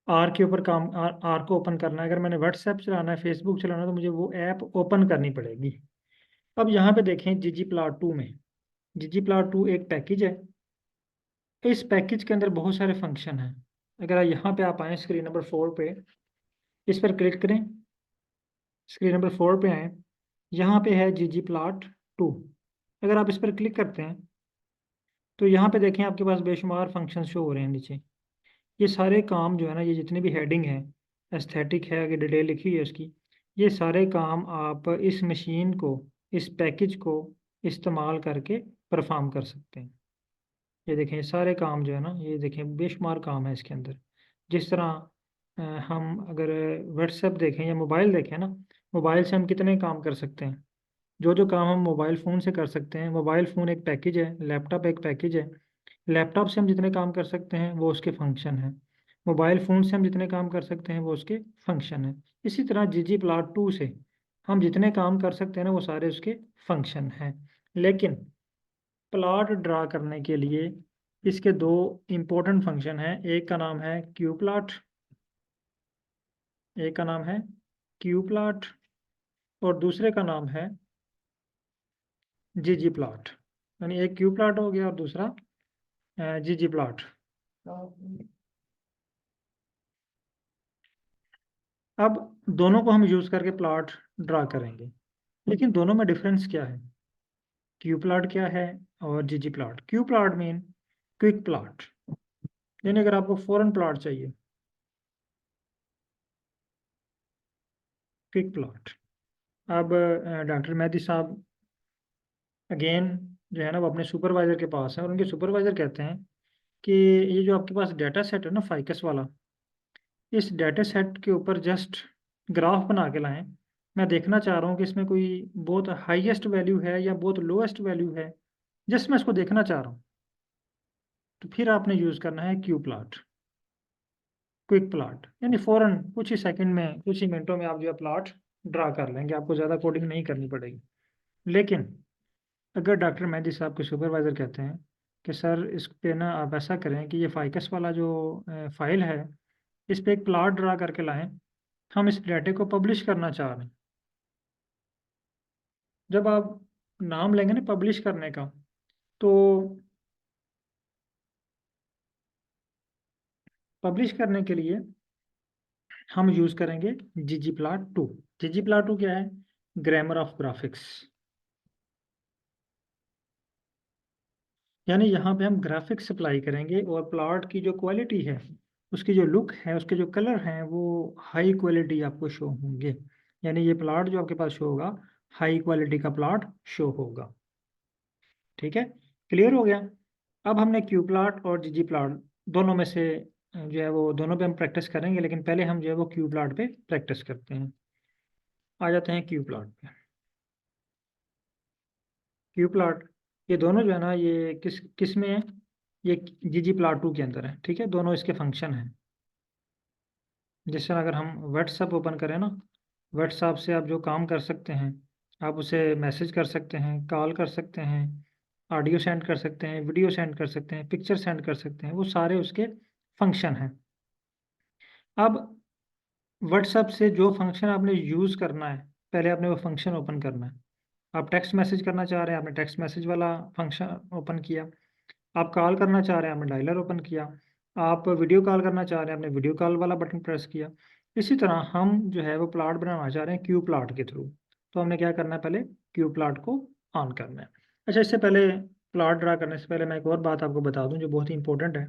आर के ऊपर काम, आर को ओपन करना है। अगर मैंने व्हाट्सएप चलाना है, फेसबुक चलाना है, तो मुझे वो ऐप ओपन करनी पड़ेगी। अब यहाँ पे देखें, ggplot2 में, ggplot2 एक पैकेज है। इस पैकेज के अंदर बहुत सारे फंक्शन हैं। अगर यहाँ पे आप आए स्क्रीन नंबर 4 पे, इस पर क्लिक करें, स्क्रीन नंबर 4 पे आए, यहाँ पे है ggplot2। अगर आप इस पर क्लिक करते हैं तो यहाँ पे देखें, आपके पास बेशुमार फंक्शन शो हो रहे हैं नीचे। ये सारे काम जो है ना, ये जितने भी हेडिंग है, एस्थेटिक है, आगे डिटेल लिखी हुई है उसकी, ये सारे काम आप इस मशीन को, इस पैकेज को इस्तेमाल करके परफॉर्म कर सकते हैं। ये देखें, ये सारे काम जो है ना, ये देखें, बेशुमार काम है इसके अंदर। जिस तरह हम अगर व्हाट्सएप देखें या मोबाइल देखें ना, मोबाइल से हम कितने काम कर सकते हैं। जो जो काम हम मोबाइल फ़ोन से कर सकते हैं, मोबाइल फ़ोन एक पैकेज है, लैपटॉप एक पैकेज है। लैपटॉप से हम जितने काम कर सकते हैं वो उसके फंक्शन हैं। मोबाइल फ़ोन से हम जितने काम कर सकते हैं वो उसके फंक्शन हैं। इसी तरह ggplot2 से हम जितने काम कर सकते हैं ना, वो सारे उसके फंक्शन हैं। लेकिन प्लॉट ड्रा करने के लिए इसके दो इम्पोर्टेंट फंक्शन हैं। एक का नाम है qplot, एक का नाम है qplot, और दूसरे का नाम है ggplot। यानी एक qplot हो गया और दूसरा ggplot। अब दोनों को हम यूज़ करके प्लॉट ड्रा करेंगे, लेकिन दोनों में डिफरेंस क्या है? qplot क्या है और ggplot? qplot mean quick plot, यानी अगर आपको फ़ौरन प्लॉट चाहिए, क्विक प्लॉट। अब डॉक्टर मेहदी साहब अगेन जो है ना वो अपने सुपरवाइजर के पास है और उनके सुपरवाइजर कहते हैं कि ये जो आपके पास डाटा सेट है ना फाइकस वाला, इस डाटा सेट के ऊपर जस्ट ग्राफ बना के लाएं। मैं देखना चाह रहा हूँ कि इसमें कोई बहुत हाईएस्ट वैल्यू है या बहुत लोएस्ट वैल्यू है, जस्ट मैं इसको देखना चाह रहा हूँ। तो फिर आपने यूज़ करना है क्यू प्लॉट, क्विक प्लॉट, यानी फ़ौरन कुछ ही सेकंड में कुछ ही मिनटों में आप जो है प्लॉट ड्रा कर लेंगे, आपको ज़्यादा कोडिंग नहीं करनी पड़ेगी। लेकिन अगर डॉक्टर मेहदी साहब के सुपरवाइज़र कहते हैं कि सर इस पे ना आप ऐसा करें कि ये फाइकस वाला जो फाइल है इस पे एक प्लॉट ड्रा करके लाएं, हम इस डाटे को पब्लिश करना चाह रहे हैं। जब आप नाम लेंगे ना पब्लिश करने का, तो पब्लिश करने के लिए हम यूज़ करेंगे ggplot2। ggplot2 क्या है? Grammar of graphics. यानी यहाँ पे हम ग्राफिक्स अप्लाई करेंगे और प्लॉट की जो क्वालिटी है, उसकी जो लुक है, उसके जो कलर हैं, वो हाई क्वालिटी आपको शो होंगे। यानी ये प्लॉट जो आपके पास शो होगा, हाई क्वालिटी का प्लॉट शो होगा। ठीक है, क्लियर हो गया। अब हमने क्यू प्लॉट और जीजी प्लॉट दोनों में से जो है वो दोनों पे हम प्रैक्टिस करेंगे, लेकिन पहले हम जो है वो क्यू प्लॉट पे प्रैक्टिस करते हैं। आ जाते हैं क्यू प्लॉट पे। क्यू प्लॉट ये दोनों जो है ना ये किस किस में है? ये जीजी प्लॉट 2 के अंदर है। ठीक है, दोनों इसके फंक्शन हैं। जिस तरह अगर हम व्हाट्सअप ओपन करें ना, व्हाट्सअप से आप जो काम कर सकते हैं, आप उसे मैसेज कर सकते हैं, कॉल कर सकते हैं, ऑडियो सेंड कर सकते हैं, वीडियो सेंड कर सकते हैं, पिक्चर सेंड कर सकते हैं, वो सारे उसके फंक्शन हैं। अब व्हाट्सअप से जो फंक्शन आपने यूज़ करना है, पहले आपने वो फंक्शन ओपन करना है। आप टेक्स्ट मैसेज करना चाह रहे हैं, आपने टेक्स्ट मैसेज वाला फंक्शन ओपन किया। आप कॉल करना चाह रहे हैं, आपने डायलर ओपन किया। आप वीडियो कॉल करना चाह रहे हैं, आपने वीडियो कॉल वाला बटन प्रेस किया। इसी तरह हम जो है वो प्लॉट बनाना चाह रहे हैं क्यू प्लॉट के थ्रू। तो हमने क्या करना है, पहले क्यू प्लॉट को ऑन करना है। अच्छा, इससे पहले प्लॉट ड्रा करने से पहले मैं एक और बात आपको बता दूं जो बहुत ही इंपॉर्टेंट है।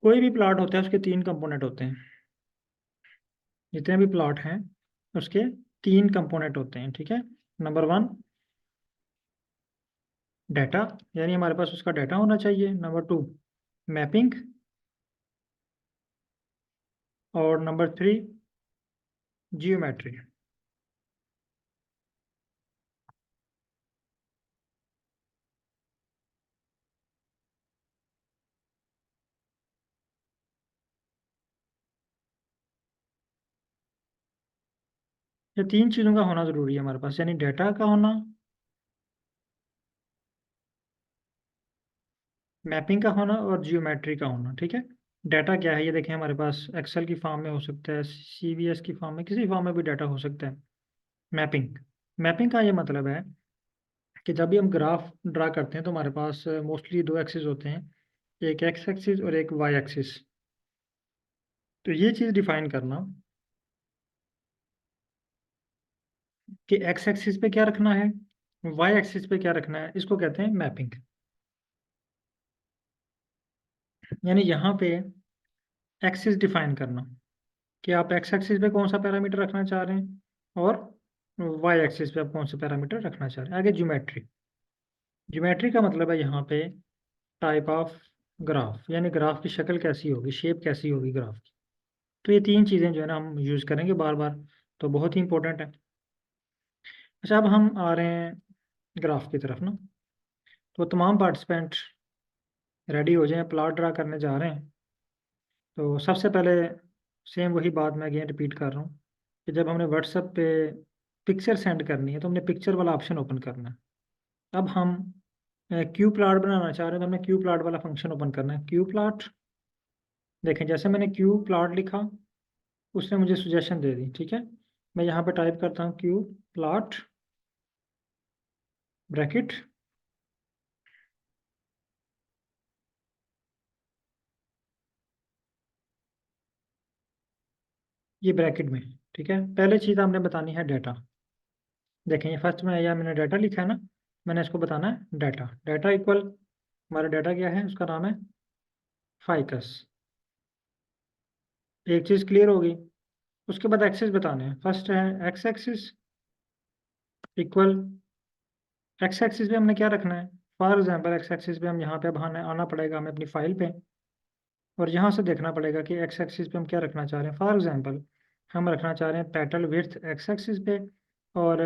कोई भी प्लॉट होता है उसके 3 कंपोनेंट होते हैं। जितने भी प्लॉट हैं उसके 3 कंपोनेंट होते हैं। ठीक है, नंबर 1 डाटा, यानी हमारे पास उसका डाटा होना चाहिए। नंबर 2 मैपिंग, और नंबर 3 जियोमेट्री। ये 3 चीज़ों का होना ज़रूरी है हमारे पास, यानी डाटा का होना, मैपिंग का होना और जियोमेट्री का होना। ठीक है, डाटा क्या है ये देखें, हमारे पास एक्सेल की फॉर्म में हो सकता है, सीवीएस की फॉर्म में, किसी फॉर्म में भी डाटा हो सकता है। मैपिंग, मैपिंग का ये मतलब है कि जब भी हम ग्राफ ड्रा करते हैं तो हमारे पास मोस्टली 2 एक्सिस होते हैं, एक एक्स एक्सिस और एक वाई एक्सिस। तो ये चीज़ डिफाइन करना कि एक्स एक्सिस पे क्या रखना है, वाई एक्सिस पे क्या रखना है, इसको कहते हैं मैपिंग। यानी यहाँ पे एक्सिस डिफाइन करना कि आप एक्स एक्सिस पे कौन सा पैरामीटर रखना चाह रहे हैं और वाई एक्सिस पे आप कौन सा पैरामीटर रखना चाह रहे हैं। आगे ज्योमेट्री, ज्योमेट्री का मतलब है यहाँ पे टाइप ऑफ ग्राफ, यानी ग्राफ की शक्ल कैसी होगी, शेप कैसी होगी ग्राफ की। तो ये 3 चीज़ें जो है ना हम यूज़ करेंगे बार बार, तो बहुत ही इंपॉर्टेंट है। अच्छा, अब हम आ रहे हैं ग्राफ की तरफ ना। तो तमाम पार्टिसिपेंट रेडी हो जाएं, प्लॉट ड्रा करने जा रहे हैं। तो सबसे पहले सेम वही बात मैं अगेन रिपीट कर रहा हूँ कि जब हमने व्हाट्सएप पे पिक्चर सेंड करनी है तो हमने पिक्चर वाला ऑप्शन ओपन करना है। अब हम क्यू प्लॉट बनाना चाह रहे हैं तो हमने क्यू प्लॉट वाला फंक्शन ओपन करना है। क्यू प्लॉट, देखें जैसे मैंने क्यू प्लॉट लिखा उसने मुझे सुजेशन दे दी। ठीक है, मैं यहाँ पे टाइप करता हूँ क्यू प्लॉट ब्रैकेट, ये ब्रैकेट में। ठीक है, पहले चीज़ आपने बतानी है डाटा। देखें ये फर्स्ट में या मैंने डाटा लिखा है ना, मैंने इसको बताना है डाटा। डाटा इक्वल, हमारा डाटा क्या है, उसका नाम है फाइकस। एक चीज़ क्लियर होगी। उसके बाद एक्सिस बताने हैं। फर्स्ट है x axis equal, x axis पे हमने क्या रखना है, फॉर एग्जाम्पल एक्स एक्सिस पे हम यहाँ पे अब आना पड़ेगा हमें अपनी फाइल पे, और यहाँ से देखना पड़ेगा कि एक्स एक्सिस पे हम क्या रखना चाह रहे हैं। फॉर एग्जांपल हम रखना चाह रहे हैं पेटल विड्थ एक्स एक्सिस पे और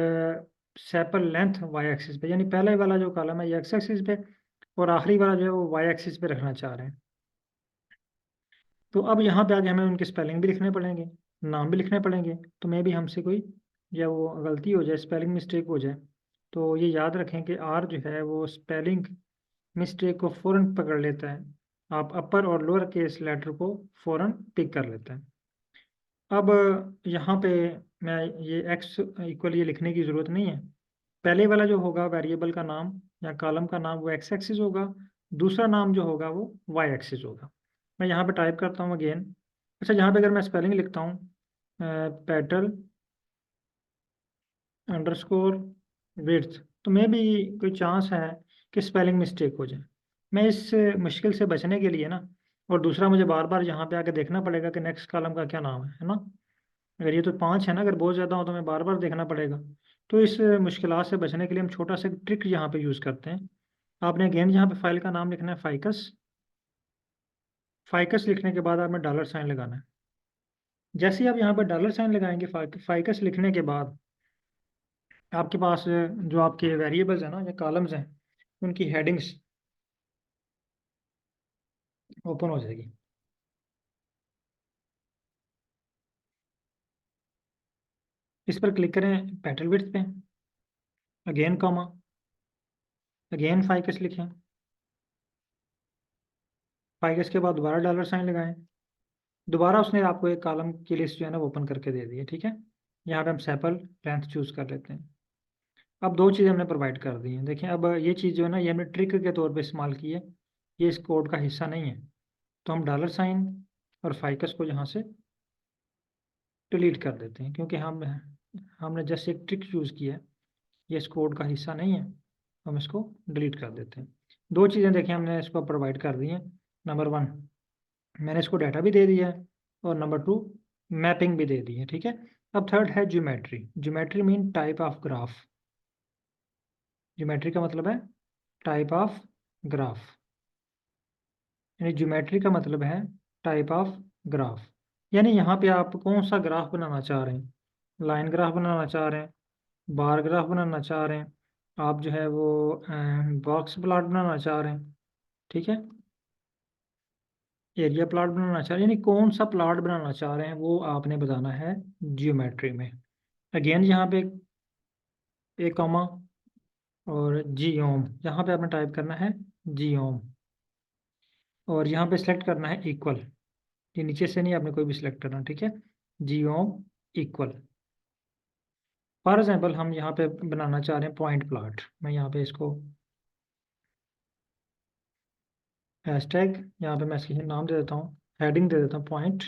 सेपल लेंथ वाई एक्सिस पे, यानी पहले वाला जो कॉलम है ये एक्स एक्सिस पे और आखिरी वाला जो है वो वाई एक्सिस पे रखना चाह रहे हैं। तो अब यहाँ पे आगे हमें उनके स्पेलिंग भी लिखने पड़ेंगे, नाम भी लिखने पड़ेंगे। तो मे भी हमसे कोई या वो गलती हो जाए, स्पेलिंग मिस्टेक हो जाए, तो ये याद रखें कि आर जो है वो स्पेलिंग मिस्टेक को फ़ौरन पकड़ लेता है। आप अपर और लोअर केस लेटर को फ़ौरन पिक कर लेते हैं। अब यहाँ पे मैं ये एक्स इक्वल ये लिखने की ज़रूरत नहीं है। पहले वाला जो होगा वेरिएबल का नाम या कॉलम का नाम वो एक्स एक्सिस होगा, दूसरा नाम जो होगा वो वाई एक्सिस होगा। मैं यहाँ पे टाइप करता हूँ अगेन। अच्छा, यहाँ पे अगर मैं स्पेलिंग लिखता हूँ पेटल अंडरस्कोर विड्थ, तो मे भी कोई चांस है कि स्पेलिंग मिस्टेक हो जाए। मैं इस मुश्किल से बचने के लिए ना, और दूसरा मुझे बार बार यहाँ पे आके देखना पड़ेगा कि नेक्स्ट कॉलम का क्या नाम है ना। अगर ये तो 5 है ना, अगर बहुत ज़्यादा हो तो हमें बार बार देखना पड़ेगा। तो इस मुश्किलात से बचने के लिए हम छोटा सा ट्रिक यहाँ पे यूज़ करते हैं। आपने अगेन यहाँ पे फाइल का नाम लिखना है फाइकस। फाइकस लिखने के बाद आपने डॉलर साइन लगाना है। जैसे ही आप यहाँ पर डॉलर साइन लगाएंगे फाइकस लिखने के बाद आपके पास जो आपके वेरिएबल्स हैं ना या कॉलम्स हैं उनकी हेडिंग्स ओपन हो जाएगी। इस पर क्लिक करें पेटल विड्थ पे, अगेन कॉमा, अगेन फाइकस लिखें, फाइकस के बाद दोबारा डॉलर साइन लगाएं। दोबारा उसने आपको एक कॉलम की लिस्ट जो है ना वो ओपन करके दे दी है। ठीक है, यहाँ पे हम सैपल लेंथ चूज कर लेते हैं। अब दो चीज़ें हमने प्रोवाइड कर दी हैं। देखिए अब ये चीज़ जो है ना ये हमने ट्रिक के तौर पे इस्तेमाल की है, ये इस कोड का हिस्सा नहीं है। तो हम डॉलर साइन और फाइकस को यहाँ से डिलीट कर देते हैं, क्योंकि हमने जस्ट एक ट्रिक चूज़ किया है, ये इस कोड का हिस्सा नहीं है। हम इसको डिलीट कर देते हैं। दो चीज़ें देखिए हमने इसको प्रोवाइड कर दी हैं। नंबर 1, मैंने इसको डाटा भी दे दिया है, और नंबर 2, मैपिंग भी दे दी है। ठीक है, अब थर्ड है geometry. Geometry mean type of graph. Geometry का मतलब है टाइप ऑफ ग्राफ, यानी ज्योमेट्री का मतलब है टाइप ऑफ ग्राफ। यानी यहाँ पे आप कौन सा ग्राफ बनाना चाह रहे हैं, लाइन ग्राफ बनाना चाह रहे हैं, बार ग्राफ बनाना चाह रहे हैं, आप जो है वो बॉक्स प्लॉट बनाना चाह रहे हैं। ठीक है, एरिया प्लॉट बनाना चाह रहे हैं, यानी कौन सा प्लॉट बनाना चाह रहे हैं वो आपने बताना है जियोमेट्री में। अगेन यहाँ पे एक कॉमा और जी ओम, यहाँ पे आपने टाइप करना है जी ओम, और यहाँ पे सिलेक्ट करना है इक्वल। ये नीचे से नहीं आपने कोई भी सिलेक्ट करना। ठीक है, जी ओम इक्वल। फॉर एग्जाम्पल हम यहाँ पे बनाना चाह रहे हैं पॉइंट प्लॉट। मैं यहाँ पे इसको हैशटैग, यहाँ पे मैं इसकी नाम दे देता हूँ, हेडिंग दे देता हूँ पॉइंट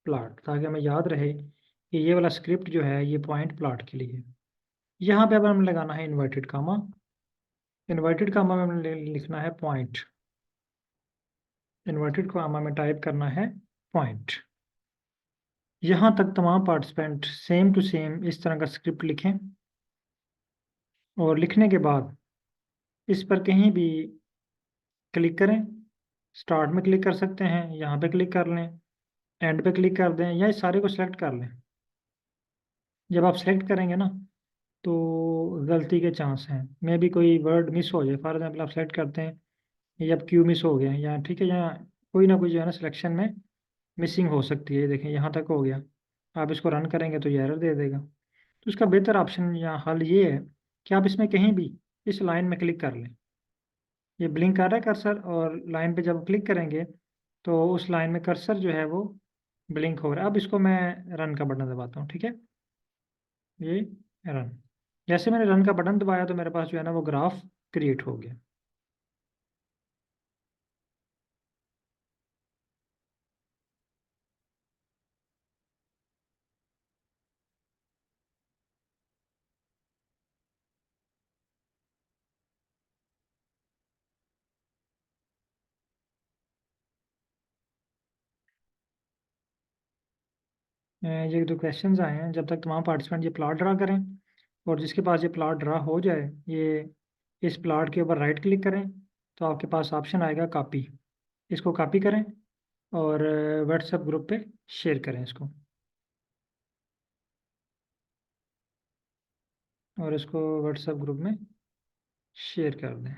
प्लॉट, ताकि हमें याद रहे कि ये वाला स्क्रिप्ट जो है ये पॉइंट प्लॉट के लिए है। यहाँ पे अब हमें लगाना है इन्वर्टेड कामा। इन्वर्टेड कामा में हमें लिखना है पॉइंट, इन्वर्टेड कामा में टाइप करना है पॉइंट। यहाँ तक तमाम पार्टिसिपेंट सेम टू सेम इस तरह का स्क्रिप्ट लिखें, और लिखने के बाद इस पर कहीं भी क्लिक करें। स्टार्ट में क्लिक कर सकते हैं, यहाँ पे क्लिक कर लें, एंड पे क्लिक कर दें, या इस सारे को सिलेक्ट कर लें। जब आप सेलेक्ट करेंगे ना तो गलती के चांस हैं, मे भी कोई वर्ड मिस हो जाए। फॉर एग्जाम्पल आप सेलेक्ट करते हैं, या क्यू मिस हो गया, या ठीक है, या कोई ना कोई जो है ना सिलेक्शन में मिसिंग हो सकती है। देखें यहाँ तक हो गया, आप इसको रन करेंगे तो ये एरर दे देगा। तो इसका बेहतर ऑप्शन या हल ये है कि आप इसमें कहीं भी इस लाइन में क्लिक कर लें। ये ब्लिंक कर रहा है कर्सर, और लाइन पे जब क्लिक करेंगे तो उस लाइन में कर्सर जो है वो ब्लिंक हो रहा है। अब इसको मैं रन का बटन दबाता हूँ। ठीक है, ये रन, जैसे मैंने रन का बटन दबाया तो मेरे पास जो है ना वो ग्राफ क्रिएट हो गया। ये 2 क्वेश्चंस आए हैं। जब तक तमाम पार्टिसिपेंट ये प्लॉट ड्रा करें, और जिसके पास ये प्लॉट ड्रा हो जाए, ये इस प्लॉट के ऊपर राइट क्लिक करें, तो आपके पास ऑप्शन आएगा कॉपी। इसको कॉपी करें और व्हाट्सएप ग्रुप पे शेयर करें इसको, और इसको व्हाट्सएप ग्रुप में शेयर कर दें।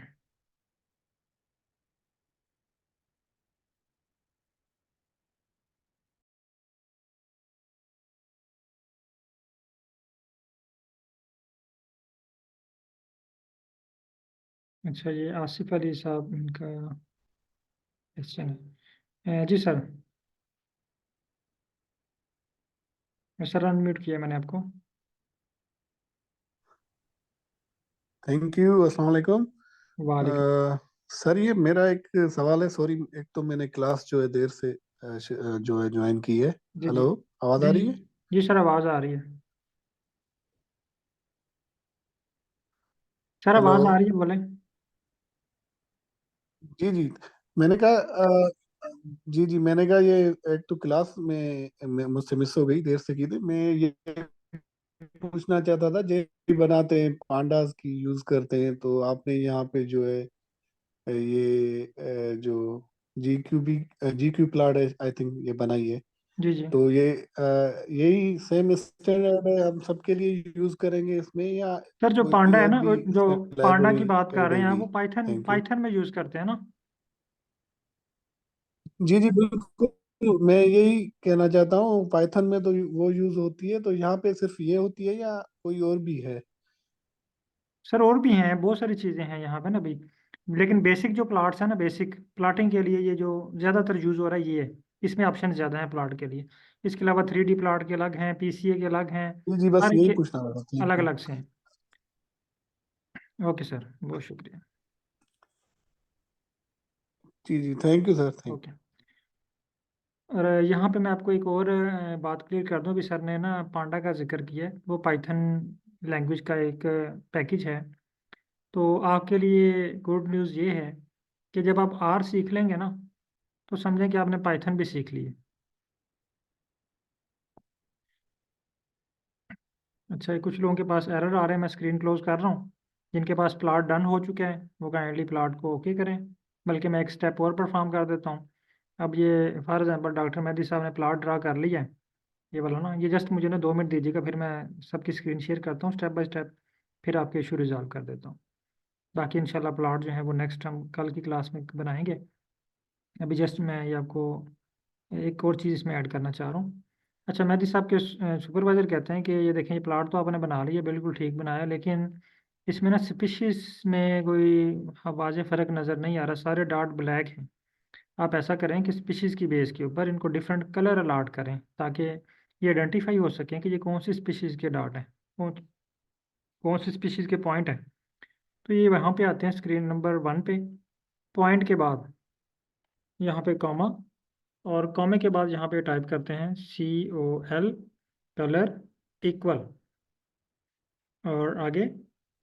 अच्छा, ये आसिफ अली साहब इनका क्वेश्चन है। जी सर। सर अनम्यूट किया मैंने आपको। Thank you. अस्सलाम वालेकुम। वालेकुम। सर ये मेरा एक सवाल है। सॉरी, एक तो मैंने क्लास जो है देर से जो है ज्वाइन की है। जी जी। हेलो, आवाज जी आ जी। रही है? जी सर, आवाज़ आ रही है। Sir hello. आवाज़ आ रही है, बोले। जी जी। मैंने कहा जी जी, मैंने कहा ये एक तो क्लास में मुझसे मिस हो गई, देर से की थी। मैं ये पूछना चाहता था, जे बनाते हैं पांडास की यूज करते हैं, तो आपने यहाँ पे जो है ये जो जी क्यू प्लॉट है, आई थिंक ये बनाई है। जी जी। तो ये यही सेम स्टैंडर्ड है, हम सबके लिए यूज करेंगे इसमें, या सर जो कोई पांडा है और ना, भी जो इसमें पांडा की लाइब्रेरी बात कर ऐड रहे हैं आप, होगी? वो पाइथन थैंक यू। पाइथन में यूज़ करते हैं ना? जी जी बिल्कुल, मैं यही कहना चाहता हूँ। पाइथन में तो वो यूज होती है, तो यहाँ पे सिर्फ ये होती है या कोई और भी है? सर और भी हैं, बहुत सारी चीज़ें हैं यहाँ पे ना भाई। लेकिन बेसिक जो प्लॉट्स है ना, बेसिक प्लॉटिंग के लिए ये जो ज़्यादातर यूज़ हो रहा है ये है। इसमें ऑप्शन ज़्यादा हैं प्लॉट के लिए। इसके अलावा 3D प्लॉट के अलग हैं, PCA के अलग हैं। जी जी, बस हर एक यही के पूछना था। थैंक अलग यू। अलग से हैं। ओके सर, बहुत शुक्रिया। जी जी, thank you sir, thank okay. और यहाँ पे मैं आपको एक और बात क्लियर कर दूँ कि सर ने ना पांडा का जिक्र किया है, वो पाइथन लैंग्वेज का एक पैकेज है। तो आपके लिए गुड न्यूज़ ये है कि जब आप आर सीख लेंगे ना, तो समझें कि आपने पाइथन भी सीख ली है। अच्छा, कुछ लोगों के पास एरर आ रहे हैं, मैं स्क्रीन क्लोज कर रहा हूँ। जिनके पास प्लॉट डन हो चुके हैं वो काइंडली प्लॉट को ओके करें। बल्कि मैं एक स्टेप और परफॉर्म कर देता हूँ। अब ये फॉर एग्जांपल डॉक्टर मेहदी साहब ने प्लॉट ड्रा कर लिया है, ये वाला ना। ये जस्ट मुझे ना 2 मिनट दीजिएगा, फिर मैं सबकी स्क्रीन शेयर करता हूँ स्टेप बाय स्टेप, फिर आपके इशू रिजॉल्व कर देता हूँ। बाकी इंशाल्लाह प्लॉट जो है वो नेक्स्ट हम कल की क्लास में बनाएंगे। अभी जस्ट मैं ये आपको एक और चीज़ इसमें ऐड करना चाह रहा हूँ। अच्छा, मेहदी साहब के सुपरवाइजर कहते हैं कि ये देखें, ये प्लाट तो आपने बना लिया, बिल्कुल ठीक बनाया, लेकिन इसमें ना स्पीशीज में कोई वाज़ेह फ़र्क नज़र नहीं आ रहा, सारे डॉट ब्लैक हैं। आप ऐसा करें कि स्पीशीज़ की बेस के ऊपर इनको डिफरेंट कलर अलाट करें, ताकि ये आइडेंटिफाई हो सकें कि ये कौन सी स्पीशीज़ के डॉट हैं, कौन कौन सी स्पीशीज़ के पॉइंट हैं। तो ये वहाँ पे आते हैं स्क्रीन नंबर 1 पे। पॉइंट के बाद यहाँ पे कॉमा, और कॉमे के बाद यहाँ पे टाइप करते हैं COL, कलर इक्वल, और आगे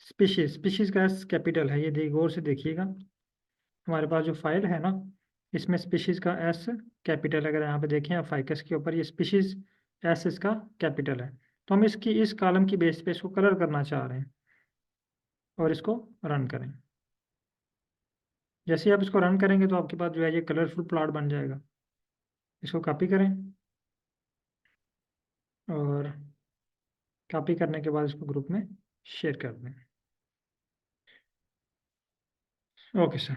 स्पीशीज। स्पीशीज का एस कैपिटल है, ये गौर से देखिएगा। हमारे पास जो फाइल है ना, इसमें स्पीशीज का एस कैपिटल, अगर यहाँ पे देखें आप फाइकस के ऊपर, ये स्पीशीज एस इसका कैपिटल है। तो हम इसकी इस कॉलम की बेस पे इसको कलर करना चाह रहे हैं, और इसको रन करें। जैसे ही आप इसको रन करेंगे तो आपके पास जो है ये कलरफुल प्लॉट बन जाएगा। इसको कॉपी करें, और कॉपी करने के बाद इसको ग्रुप में शेयर कर दें। Okay sir.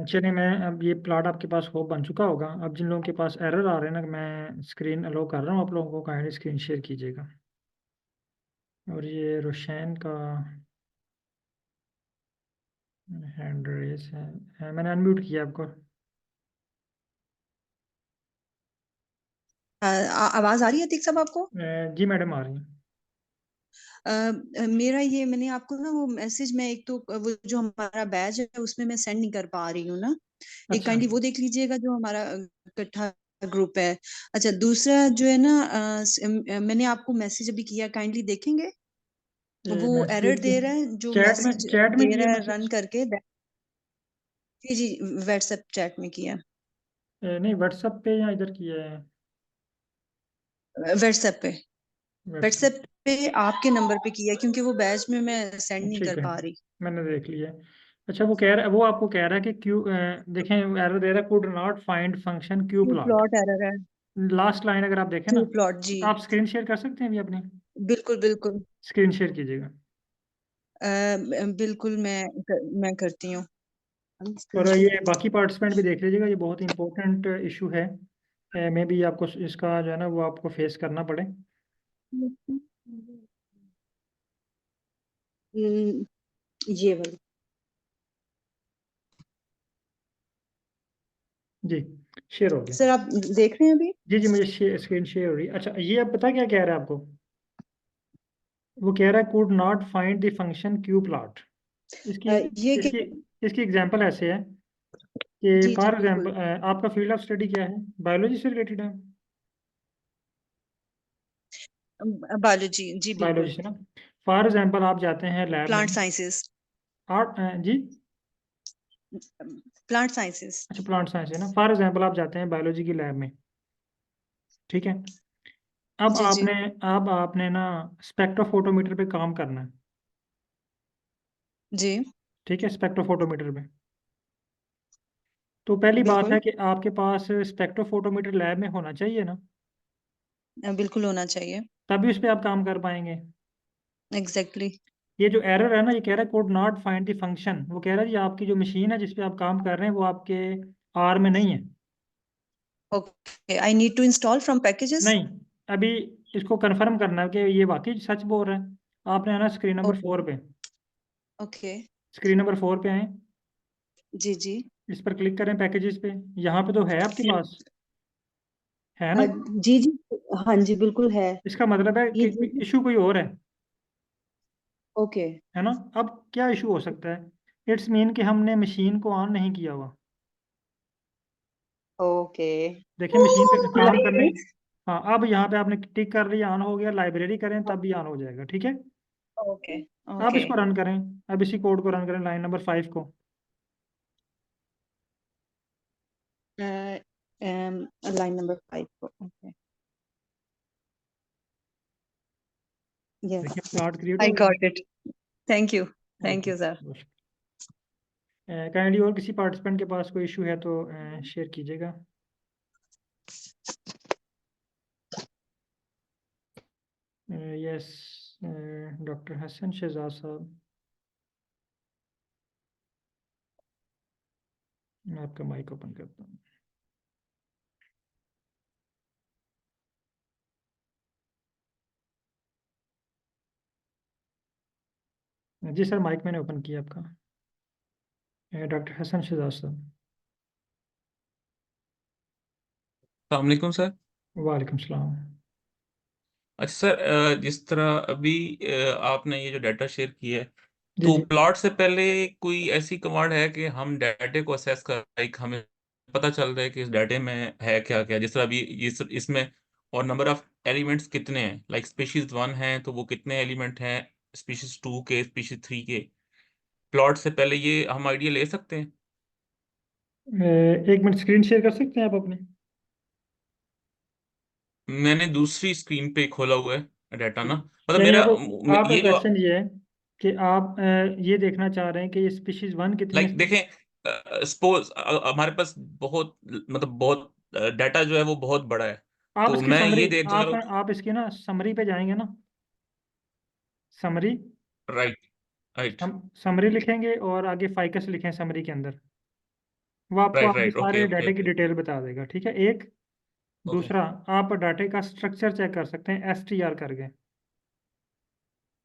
चलिए, मैं अब ये प्लॉट आपके पास हो बन चुका होगा। अब जिन लोगों के पास एरर आ रहे हैं ना, मैं स्क्रीन अलो कर रहा हूँ, आप लोगों को काइंडली स्क्रीन शेयर कीजिएगा। और ये रोशैन का हैंड रेस है, मैंने अनम्यूट किया आपको। आवाज आ रही है अतीक साहब आपको? जी मैडम, आ रही है। मेरा ये, मैंने आपको ना वो मैसेज में, एक तो वो जो हमारा बैच है उसमें मैं सेंड नहीं कर पा रही हूँ ना, एक अच्छा। काइंडली वो देख लीजिएगा जो हमारा इकट्ठा ग्रुप है। अच्छा, दूसरा जो है ना, मैंने आपको मैसेज अभी किया, काइंडली देखेंगे। ये वो एरर मैसेज दे रहा है, जो मैसेज चैट में दे किया रहा है रन मैसेज? करके। जी जी, व्हाट्सएप चैट में किया, नहीं, व्हाट्सएप पे या इधर किया है? व्हाट्सएप पे। व्हाट्सएप। व्हाट्सएप पे आपके नंबर पे किया, क्योंकि वो बैच में मैं सेंड नहीं ठीक कर है, पा रही। मैंने देख लिया। अच्छा, वो कह रहा है, वो आपको कह रहा है कि क्यू, देखें एरर दे रहा है, could not find function Q Q plot. Plot error है। लास्ट लाइन अगर आप देखें क्यू ना, प्लॉट, जी। आप स्क्रीन शेयर कर सकते हैं अभी अपनी? बिल्कुल बिल्कुल। स्क्रीन शेयर कीजिएगा। बिल्कुल, मैं करती हूँ। और ये बाकी पार्टिसिपेंट भी देख लीजिएगा, ये बहुत इंपॉर्टेंट इशू है। मे बी आपको इसका जो है ना वो आपको फेस करना पड़े। ये वाली। जी, शेयर हो गया। सर आप देख रहे हैं अभी? जी जी, मुझे स्क्रीन शेयर हो रही है। अच्छा, ये अब पता क्या कह रहा है आपको? वो कह रहा है could not find the function Q plot. इसकी ये इसकी इसकी एग्जांपल ऐसे है कि जी जी फॉर बिल्कुल। एग्जांपल आपका फील्ड ऑफ स्टडी क्या है? बायोलॉजी से रिलेटेड है? बायोलॉजी, जी बायोलॉजी बिल्कुल। से ना। फॉर एग्जांपल आप जाते हैं लैब में। Plant sciences. आर्ट, जी। Plant sciences. अच्छा, प्लांट साइंस है ना। फॉर एग्जांपल आप जाते हैं बायोलॉजी की लैब में, ठीक है। अब जी जी आपने अब आपने ना स्पेक्ट्रोफोटोमीटर पे काम करना है, जी ठीक है, स्पेक्ट्रोफोटोमीटर पे। तो पहली बात बिल्कुल। है कि आपके पास स्पेक्ट्रोफोटोमीटर लैब में होना चाहिए ना, बिल्कुल होना चाहिए। तभी उस पर आप काम कर पाएंगे। एग्जैक्टली। ये जो एरर है ना, ये कह रहा है code not find the function. वो कह रहा है जी आपकी जो मशीन है जिस पे आप काम कर रहे हैं वो आपके आर में नहीं है। Okay, I need to install from packages. नहीं, अभी इसको कंफर्म करना है कि ये वाकई सच बोल रहा है। आपने आना स्क्रीन नंबर ओके 4 पे। ओके। स्क्रीन नंबर 4 पे आए, जी जी। इस पर क्लिक करें पैकेजेस पे। यहाँ पे तो है आपके पास, है ना? जी जी। हाँ जी, बिल्कुल है। इसका मतलब है ये कि जी जी। इशू कोई और ओके है ना? अब क्या इशू हो सकता है? इट्स मीन कि हमने मशीन को ऑन नहीं किया हुआ। ओके। देखिए मशीन पे काम करने। हाँ, अब यहाँ पे आपने टिक कर लिया, ऑन हो गया। लाइब्रेरी करें तब भी ऑन हो जाएगा, ठीक है। ओके अब ओके। इसको रन करें। अब इसी कोड को रन करें, लाइन नंबर 5 को। लाइन नंबर 5 को। ओके। यस, देखिए प्लॉट क्रिएट आई हो गया। Got it. Thank you. Thank okay, you sir. Kindly और किसी पार्टिसिपेंट के पास कोई इशू है तो शेयर कीजिएगा। यस, डॉक्टर हसन शहजाद साहब, मैं आपका माइक ओपन करता हूँ। जी सर, माइक मैंने ओपन किया आपका। डॉक्टर हसन शहजाद साहब। वालेकुम सर। वालेकुम सलाम। अच्छा सर, जिस तरह अभी आपने ये जो डाटा शेयर किया है, जी तो जी। प्लॉट से पहले कोई ऐसी कमांड है कि हम डाटे को असेस कर लाइक हमें पता चल रहा है कि इस डाटे में है क्या क्या, जिस तरह अभी इसमें और नंबर ऑफ एलिमेंट्स कितने हैं, लाइक स्पीशीज 1 है तो वो कितने एलिमेंट हैं, स्पीशीज 2 के, स्पीशीज 3 के। प्लॉट से पहले ये हम आइडिया ले सकते हैं? एक मिनट, स्क्रीन शेयर कर सकते हैं आप अपने? मैंने दूसरी स्क्रीन पे खोला हुआ है डाटा ना, मतलब यानी मेरा आपका ये जो क्वेश्चन ये है कि आप ये देखना चाह रहे हैं कि ये स्पीशीज 1 कितनी लाइक है। देखें, सपोज हमारे पास बहुत मतलब बहुत डाटा जो है वो बहुत बड़ा है, आप तो इसकी मैं समरी, ये देखना चाह रहा हूँ। आप इसकी ना समरी पे जाएंगे ना। समरी, राइट राइट समरी लिखेंगे और आगे फाइकस लिखें समरी के अंदर। वो आपको राइट आपके राइट, ओके सारे ओके डाटे की ओके डिटेल बता देगा, ठीक है। एक ओके। दूसरा, आप डाटे का स्ट्रक्चर चेक कर सकते हैं STR करके।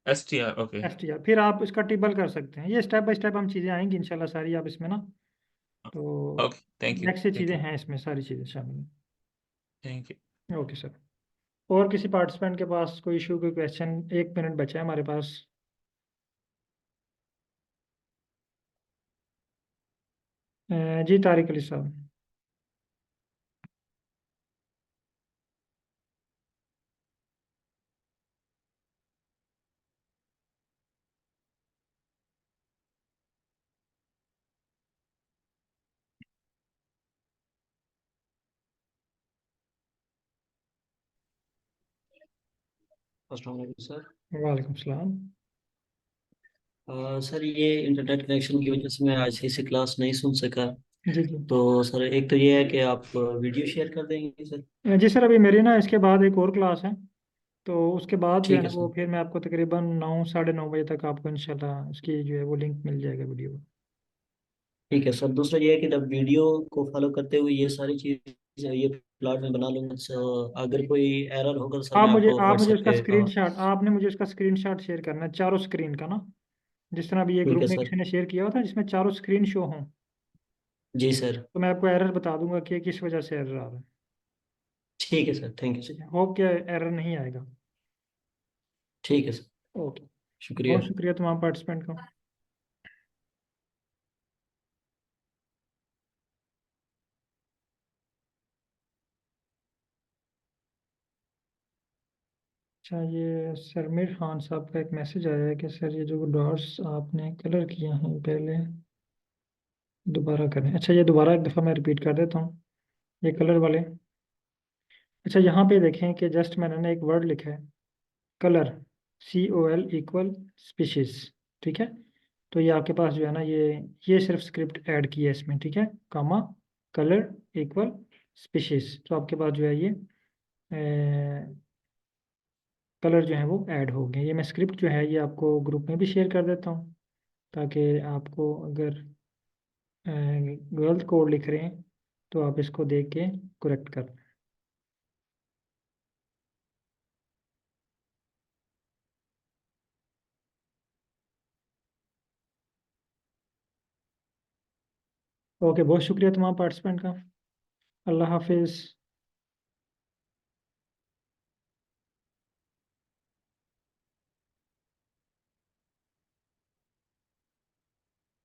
STR, ओके STR फिर आप इसका टेबल कर सकते हैं। ये स्टेप बाय स्टेप हम चीज़ें आएंगी इंशाल्लाह सारी आप इसमें ना। तो ओके। थैंक यू नेक्स्ट से थैंक चीज़ें यू हैं, इसमें सारी चीज़ें शामिल थैंक यू। हैं। Okay sir. और किसी पार्टिसिपेंट के पास कोई इशू, कोई क्वेश्चन? 1 मिनट बचा है हमारे पास। जी तारिक अली साहब। अस्सलाम वालेकुम सर। वालेकुम सलाम। सर ये इंटरनेट कनेक्शन की वजह से मैं आज से क्लास नहीं सुन सका। जी जी। तो सर एक तो ये है कि आप वीडियो शेयर कर देंगे सर। जी सर, अभी मेरी ना इसके बाद एक और क्लास है, तो उसके बाद जो है ठीक ना है वो सर। फिर मैं आपको तकरीबन 9 साढ़े 9 बजे तक आपको इंशाल्लाह उसकी जो है वो लिंक मिल जाएगा वीडियो। ठीक है सर। दूसरा ये है कि जब वीडियो को फॉलो करते हुए ये सारी चीज़ ये प्लॉट में बना लूंगा, तो अगर कोई एरर होगा तो सर मैं आपको आप मुझे व्हाट्सएप उसका पे स्क्रीनशॉट आपने मुझे उसका स्क्रीनशॉट शेयर करना है, चारों स्क्रीन का ना, जिस तरह अभी ये ठीक ग्रुप है में सर। किसी ने शेयर किया हुआ था जिसमें चारों स्क्रीन शो हों, जी सर। तो मैं आपको एरर बता दूंगा कि किस वजह से एरर आ रहा है। ठीक है सर। थैंक यू ठीक सर। है, होप कि एरर नहीं आएगा। ठीक है सर। ओके। शुक्रिया। बहुत शुक्रिया तमाम पार्टिसिपेंट का। अच्छा, ये सरमीर खान साहब का एक मैसेज आया है कि सर ये जो डॉट्स आपने कलर किए हैं पहले दोबारा करें। अच्छा, ये दोबारा एक दफ़ा मैं रिपीट कर देता हूँ ये कलर वाले। अच्छा, यहाँ पे देखें कि जस्ट मैंने ना एक वर्ड लिखा है कलर, COL इक्वल स्पीशीज। ठीक है, तो ये आपके पास जो है ना ये सिर्फ स्क्रिप्ट ऐड की है इसमें। ठीक है, कामा कलर इक्वल स्पीशीज, तो आपके पास जो है ये कलर जो है वो ऐड हो गए। ये मैं स्क्रिप्ट जो है ये आपको ग्रुप में भी शेयर कर देता हूँ, ताकि आपको अगर गलत कोड लिख रहे हैं तो आप इसको देख के करेक्ट कर। ओके, बहुत शुक्रिया तमाम पार्टिसिपेंट का। अल्लाह हाफिज़।